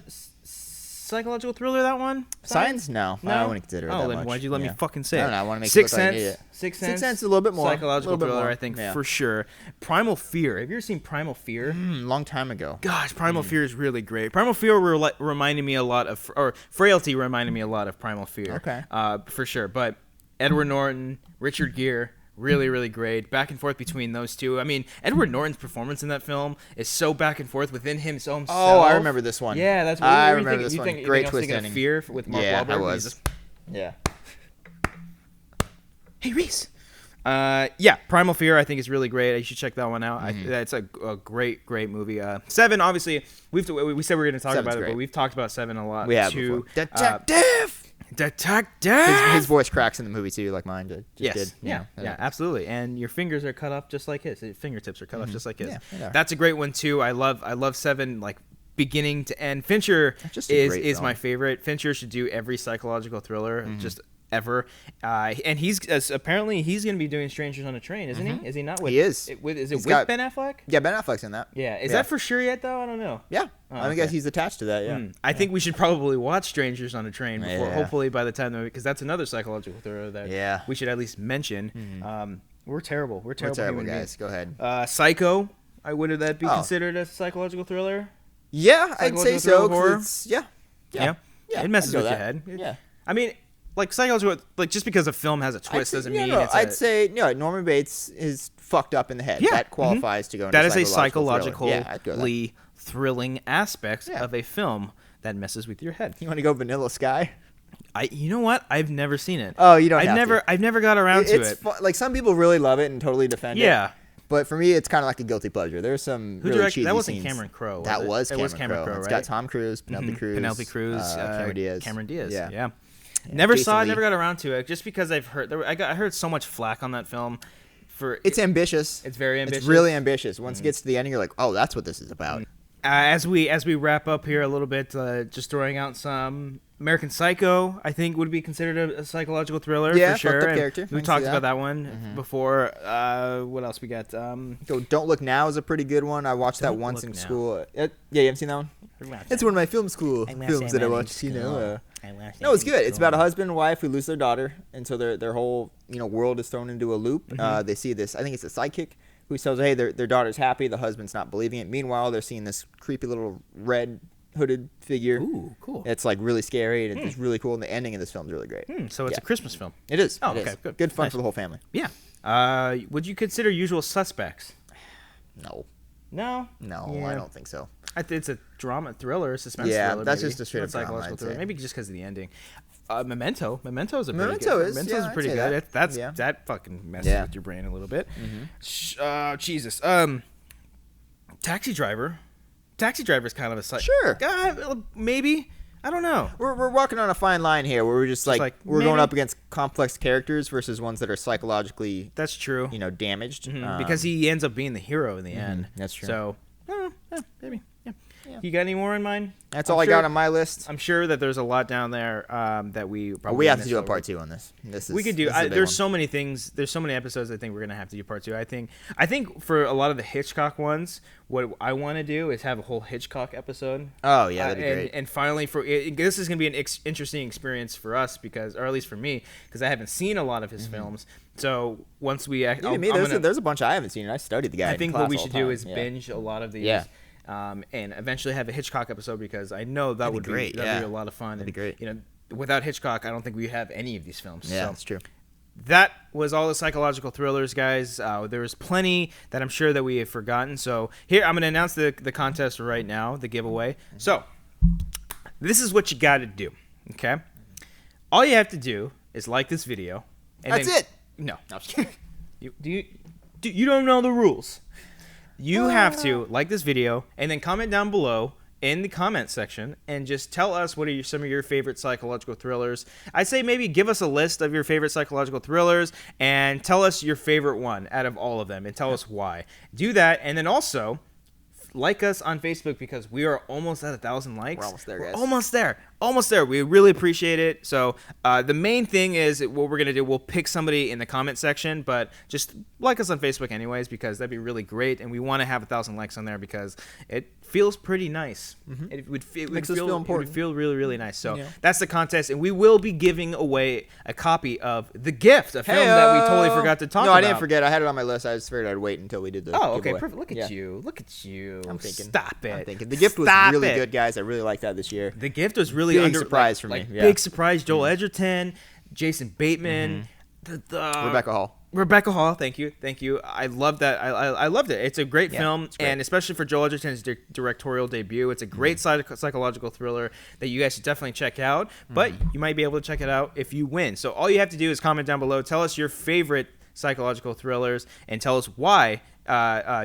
Psychological thriller, that one? Signs? No, I wouldn't consider it that then much. why'd you let me fucking say I it? don't know, I wanna make you Sixth look like an Sense. idiot. Sixth Sixth Sense. Sense is a little bit more. Psychological bit thriller, more. I think, Yeah. for sure. Primal Fear. Have you ever seen Primal Fear? Long time ago. Gosh, Primal Fear is really great. Primal Fear reminded me a lot of, or Frailty reminded me a lot of Primal Fear. Okay. For sure. But Edward Norton, Richard Gere, really, really great. Back and forth between those two. I mean, Edward Norton's performance in that film is so back and forth within himself. Oh, I remember this one. Yeah, that's what I you remember this one. Great twist of ending. Fear with Mark Yeah, Wahlberg. I where was. he's just, Yeah. hey, Reese. Yeah, Primal Fear I think is really great. You should check that one out. That's a great movie. Seven, obviously, we said we were going to talk Seven's about it, great. but we've talked about Seven a lot. We have too. before. Detective. His voice cracks in the movie too, like mine did. Yes. Did, Yeah, absolutely. And your fingers are cut off just like his. His fingertips are cut off just like his. Yeah, they are. That's a great one too. I love Seven, like beginning to end. Fincher Just a great is film. my favorite. Fincher should do every psychological thriller just ever. And apparently he's going to be doing Strangers on a Train, isn't he? Is he not? He is. Is it He's with got- Ben Affleck? Yeah, Ben Affleck's in that. Yeah. Is that for sure yet though? I don't know. Yeah. I guess he's attached to that. Yeah. I think we should probably watch Strangers on a Train before, Yeah. hopefully by the time, because that's another psychological thriller that Yeah. we should at least mention. We're terrible. We're We're terrible, terrible human guys. Go ahead. beings. Psycho. Would that be Oh. considered a psychological thriller? Yeah, I'd say psychological so. thriller 'Cause horror? it's- Yeah. It messes I'd go with your that. head. Yeah. I mean, like psychological, like just because a film has a twist doesn't mean it's I'd say Norman Bates is fucked up in the head. Yeah. That qualifies to go into that is a psychological thriller. psychologically Yeah, I'd go thrilling aspect Yeah. of a film that messes with your head. that. You want to go Vanilla Sky? You know what? I've never seen it. Oh, you don't have to. I've never got around to It's it. like some people really love it and totally defend it. Yeah. But for me, it's kind of like a guilty pleasure. There's some Who really directed cheesy that? Wasn't scenes. Cameron Crowe? Was That it? was It Cameron was Cameron Crowe, It's right? got Tom Cruise, Penelope Cruz, Penelope Cruz, Cameron Diaz. Yeah. Yeah, Never Jason saw it. Lee. Never got around to it. Just because I've heard, I heard so much flack on that film. It's ambitious. It's very ambitious. It's really ambitious. Once it gets to the ending, you're like, oh, that's what this is about. As we wrap up here a little bit, just throwing out some American Psycho, I think would be considered a psychological thriller Yeah, for sure. fucked up And character. I we can talked see about that. that one before. What else we got? So Don't Look Now is a pretty good one. I watched that Don't once Look in Now. school. Yeah, you haven't seen that one? It's one of my film school films that I watched. No, it's good. It's about a husband and wife who lose their daughter, and so their whole world is thrown into a loop. They see this. I think it's a sidekick who tells, hey, their daughter's happy. The husband's not believing it. Meanwhile, they're seeing this creepy little red hooded figure. Ooh, cool. It's like really scary and it's really cool. And the ending of this film is really great. So it's a Christmas film. It is. Oh, it okay, is. good. Good fun Nice. for the whole family. Yeah. Would you consider Usual Suspects? No, No. I don't think so. It's a drama thriller, suspense Yeah, thriller. that's maybe. just a straight Not up drama, psychological I'd thriller. say. Maybe just because of the ending. Memento is a pretty Memento good. is, Memento's yeah, pretty I'd say good. that. That fucking messes Yeah. with your brain a little bit. Jesus. Taxi Driver. Taxi Driver is kind of a Sure. Maybe. I don't know. We're walking on a fine line here where we're just like we're maybe. going up against complex characters versus ones that are psychologically, That's true. damaged. Because he ends up being the hero in the end. That's true. So, maybe. Yeah. You got any more in mind? That's all I got on my list. I'm sure that there's a lot down there that we probably We have to missed do a over. part 2 on this. We could do. this is a big There's one. so many things. There's so many episodes. I think we're gonna have to do part 2. I think for a lot of the Hitchcock ones, what I want to do is have a whole Hitchcock episode. Oh yeah, that'd be great. And finally, this is gonna be an interesting experience for us or at least for me, because I haven't seen a lot of his films. So once we, There's a bunch I haven't seen, and I studied the guy. I in think class what we all should the do time. is binge a lot of these. Yeah. And eventually have a Hitchcock episode, because I know that would be great, that'd yeah. be a lot of fun. That'd be great. Without Hitchcock, I don't think we have any of these films. Yeah, So that's true. that was all the psychological thrillers, guys. There was plenty that I'm sure that we have forgotten. So here, I'm going to announce the contest right now, the giveaway. So this is what you got to do, okay? All you have to do is like this video. And That's it. No. I'm just kidding. You don't know the rules. You have to like this video and then comment down below in the comment section and just tell us what are some of your favorite psychological thrillers. I'd say maybe give us a list of your favorite psychological thrillers and tell us your favorite one out of all of them and tell us why. Do that, and then also like us on Facebook, because we are almost at 1,000 likes. We're almost there, guys. Almost there. We really appreciate it. So the main thing is what we're going to do, we'll pick somebody in the comment section, but just like us on Facebook anyways, because that'd be really great. And we want to have 1,000 likes on there because it feels pretty nice. It would Makes us feel important. It would feel really, really nice. So that's the contest. And we will be giving away a copy of The Gift, a film that we totally forgot to talk about. No, I didn't forget. I had it on my list. I just figured I'd wait until we did the Oh, okay, giveaway. perfect. Look at Yeah. you. I'm thinking. Stop it. I'm thinking. The Gift was Stop really it. good, guys. I really liked that this year. The Gift was really Big surprise for me, yeah. Big surprise. Joel Edgerton, Jason Bateman, Rebecca Hall. Rebecca Hall, thank you. I love that. I loved it. It's a great film, it's great. and especially for Joel Edgerton's directorial debut, it's a great psychological thriller that you guys should definitely check out. But you might be able to check it out if you win. So all you have to do is comment down below, tell us your favorite psychological thrillers, and tell us why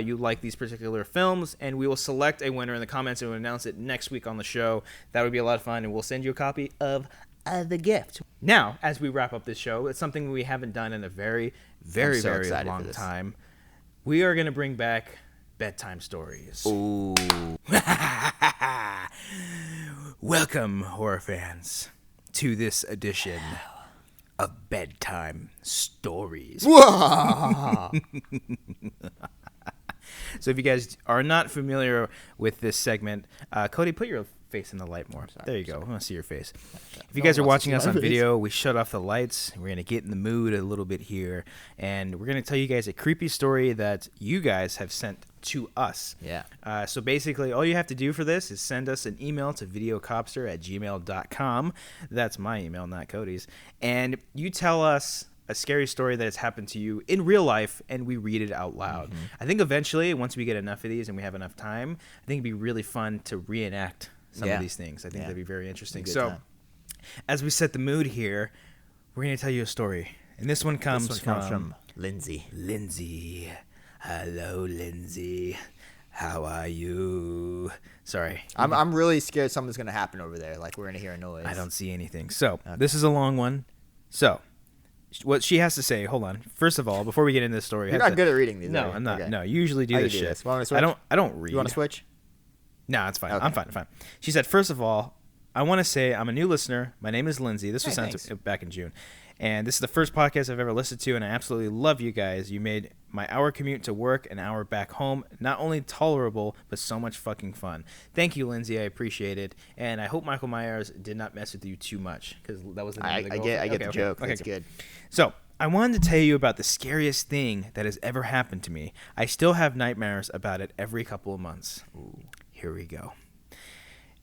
you like these particular films, and we will select a winner in the comments and we'll announce it next week on the show. That would be a lot of fun, and we'll send you a copy of The Gift. Now, as we wrap up this show, it's something we haven't done in a very, very, so very excited for long this. time. We are going to bring back bedtime stories. Ooh. Welcome, horror fans, to this edition of Bedtime Stories. So if you guys are not familiar with this segment, Cody, put your face in the light more. There you go. I want to see your face. If you guys are watching us on video, we shut off the lights. We're going to get in the mood a little bit here, and we're going to tell you guys a creepy story that you guys have sent to us. Yeah. So basically, all you have to do for this is send us an email to videocopster@gmail.com. That's my email, not Cody's. And you tell us a scary story that has happened to you in real life, and we read it out loud. I think eventually, once we get enough of these and we have enough time, I think it'd be really fun to reenact some of these things. I think that'd be very interesting. Good time. As we set the mood here, we're going to tell you a story. And this one comes from Lindsay. Lindsay. Hello, Lindsay. How are you? Sorry. I'm really scared something's gonna happen over there. Like we're gonna hear a noise. I don't see anything. So, this is a long one. So, what she has to say, hold on. First of all, before we get into this story, You're not good at reading these. No, are you? I'm not. Okay. No, you usually do How this you do shit. this? Want me to switch? I don't read. You want to switch? No, it's fine. Okay. I'm fine. She said, first of all, I want to say I'm a new listener. My name is Lindsay. This was Hey, sent thanks. back in June. And this is the first podcast I've ever listened to, and I absolutely love you guys. You made my hour commute to work, an hour back home, not only tolerable, but so much fucking fun. Thank you, Lindsay. I appreciate it. And I hope Michael Myers did not mess with you too much, because that was the name of the I girlfriend. get the joke. Okay, That's good. So, I wanted to tell you about the scariest thing that has ever happened to me. I still have nightmares about it every couple of months. Ooh. Here we go.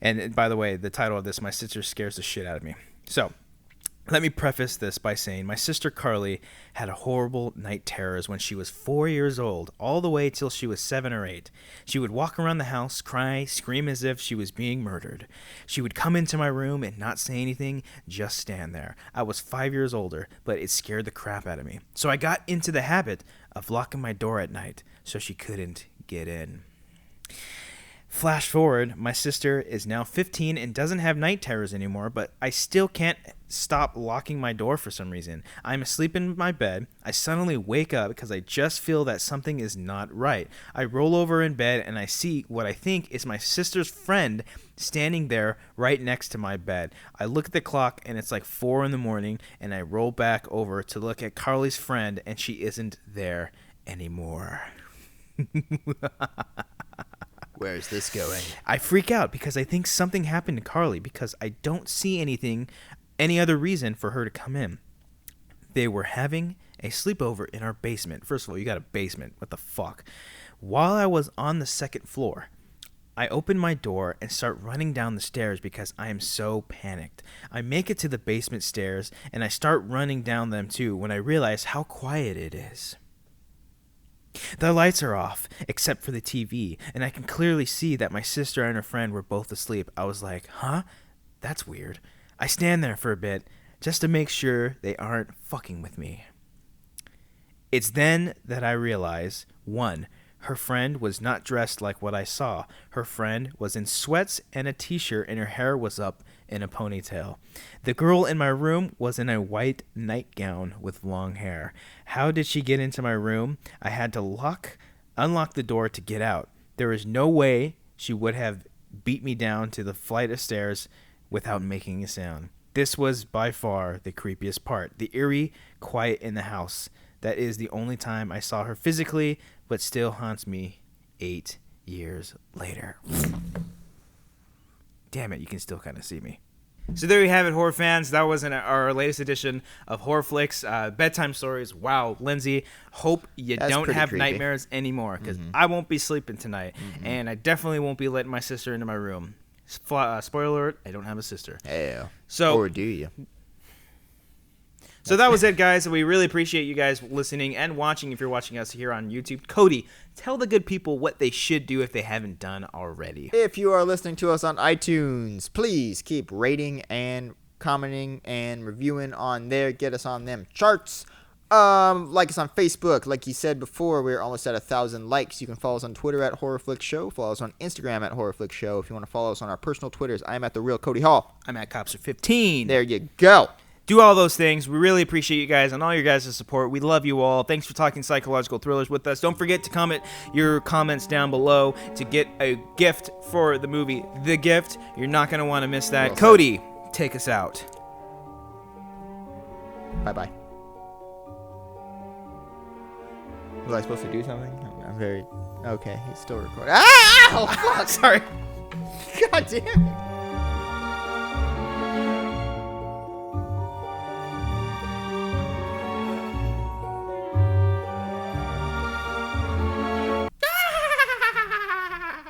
And by the way, the title of this, My Sister Scares the Shit Out of Me. So, let me preface this by saying my sister Carly had horrible night terrors when she was 4 years old, all the way till she was 7 or 8. She would walk around the house, cry, scream as if she was being murdered. She would come into my room and not say anything, just stand there. I was 5 years older, but it scared the crap out of me. So I got into the habit of locking my door at night so she couldn't get in. Flash forward, my sister is now 15 and doesn't have night terrors anymore, but I still can't stop locking my door for some reason. I'm asleep in my bed. I suddenly wake up because I just feel that something is not right. I roll over in bed and I see what I think is my sister's friend standing there right next to my bed. I look at the clock and it's like 4 a.m. and I roll back over to look at Carly's friend and she isn't there anymore. Where is this going? I freak out because I think something happened to Carly because I don't see any other reason for her to come in. They were having a sleepover in our basement. First of all, you got a basement. What the fuck? While I was on the second floor, I open my door and start running down the stairs because I am so panicked. I make it to the basement stairs and I start running down them too when I realize how quiet it is. The lights are off, except for the TV, and I can clearly see that my sister and her friend were both asleep. I was like, huh? That's weird. I stand there for a bit, just to make sure they aren't fucking with me. It's then that I realize, 1, her friend was not dressed like what I saw. Her friend was in sweats and a t-shirt, and her hair was up in a ponytail. The girl in my room was in a white nightgown with long hair. How did she get into my room? I had to unlock the door to get out. There is no way she would have beat me down to the flight of stairs without making a sound. This was by far the creepiest part. The eerie quiet in the house. That is the only time I saw her physically, but still haunts me 8 years later. Damn it, you can still kind of see me. So there you have it, horror fans. That was our latest edition of HorrorFlix Bedtime Stories. Wow, Lindsay, hope you don't have creepy. Nightmares anymore, because I won't be sleeping tonight, and I definitely won't be letting my sister into my room. Spoiler alert, I don't have a sister. Yeah. So, or do you? So that was it, guys. We really appreciate you guys listening and watching if you're watching us here on YouTube. Cody, tell the good people what they should do if they haven't done already. If you are listening to us on iTunes, please keep rating and commenting and reviewing on there. Get us on them charts. Like us on Facebook. Like you said before, we're almost at 1,000 likes. You can follow us on Twitter at HorrorFlix Show. Follow us on Instagram at HorrorFlix Show. If you want to follow us on our personal Twitters, I'm at The Real Cody Hall. I'm at Cobbster 15. There you go. Do all those things. We really appreciate you guys and all your guys' support. We love you all. Thanks for talking psychological thrillers with us. Don't forget to comment your comments down below to get a gift for the movie The Gift. You're not going to want to miss that. Well Cody, take us out. Bye-bye. Was I supposed to do something? I'm very... Okay, he's still recording. Ah! Oh, fuck! Sorry. God damn it.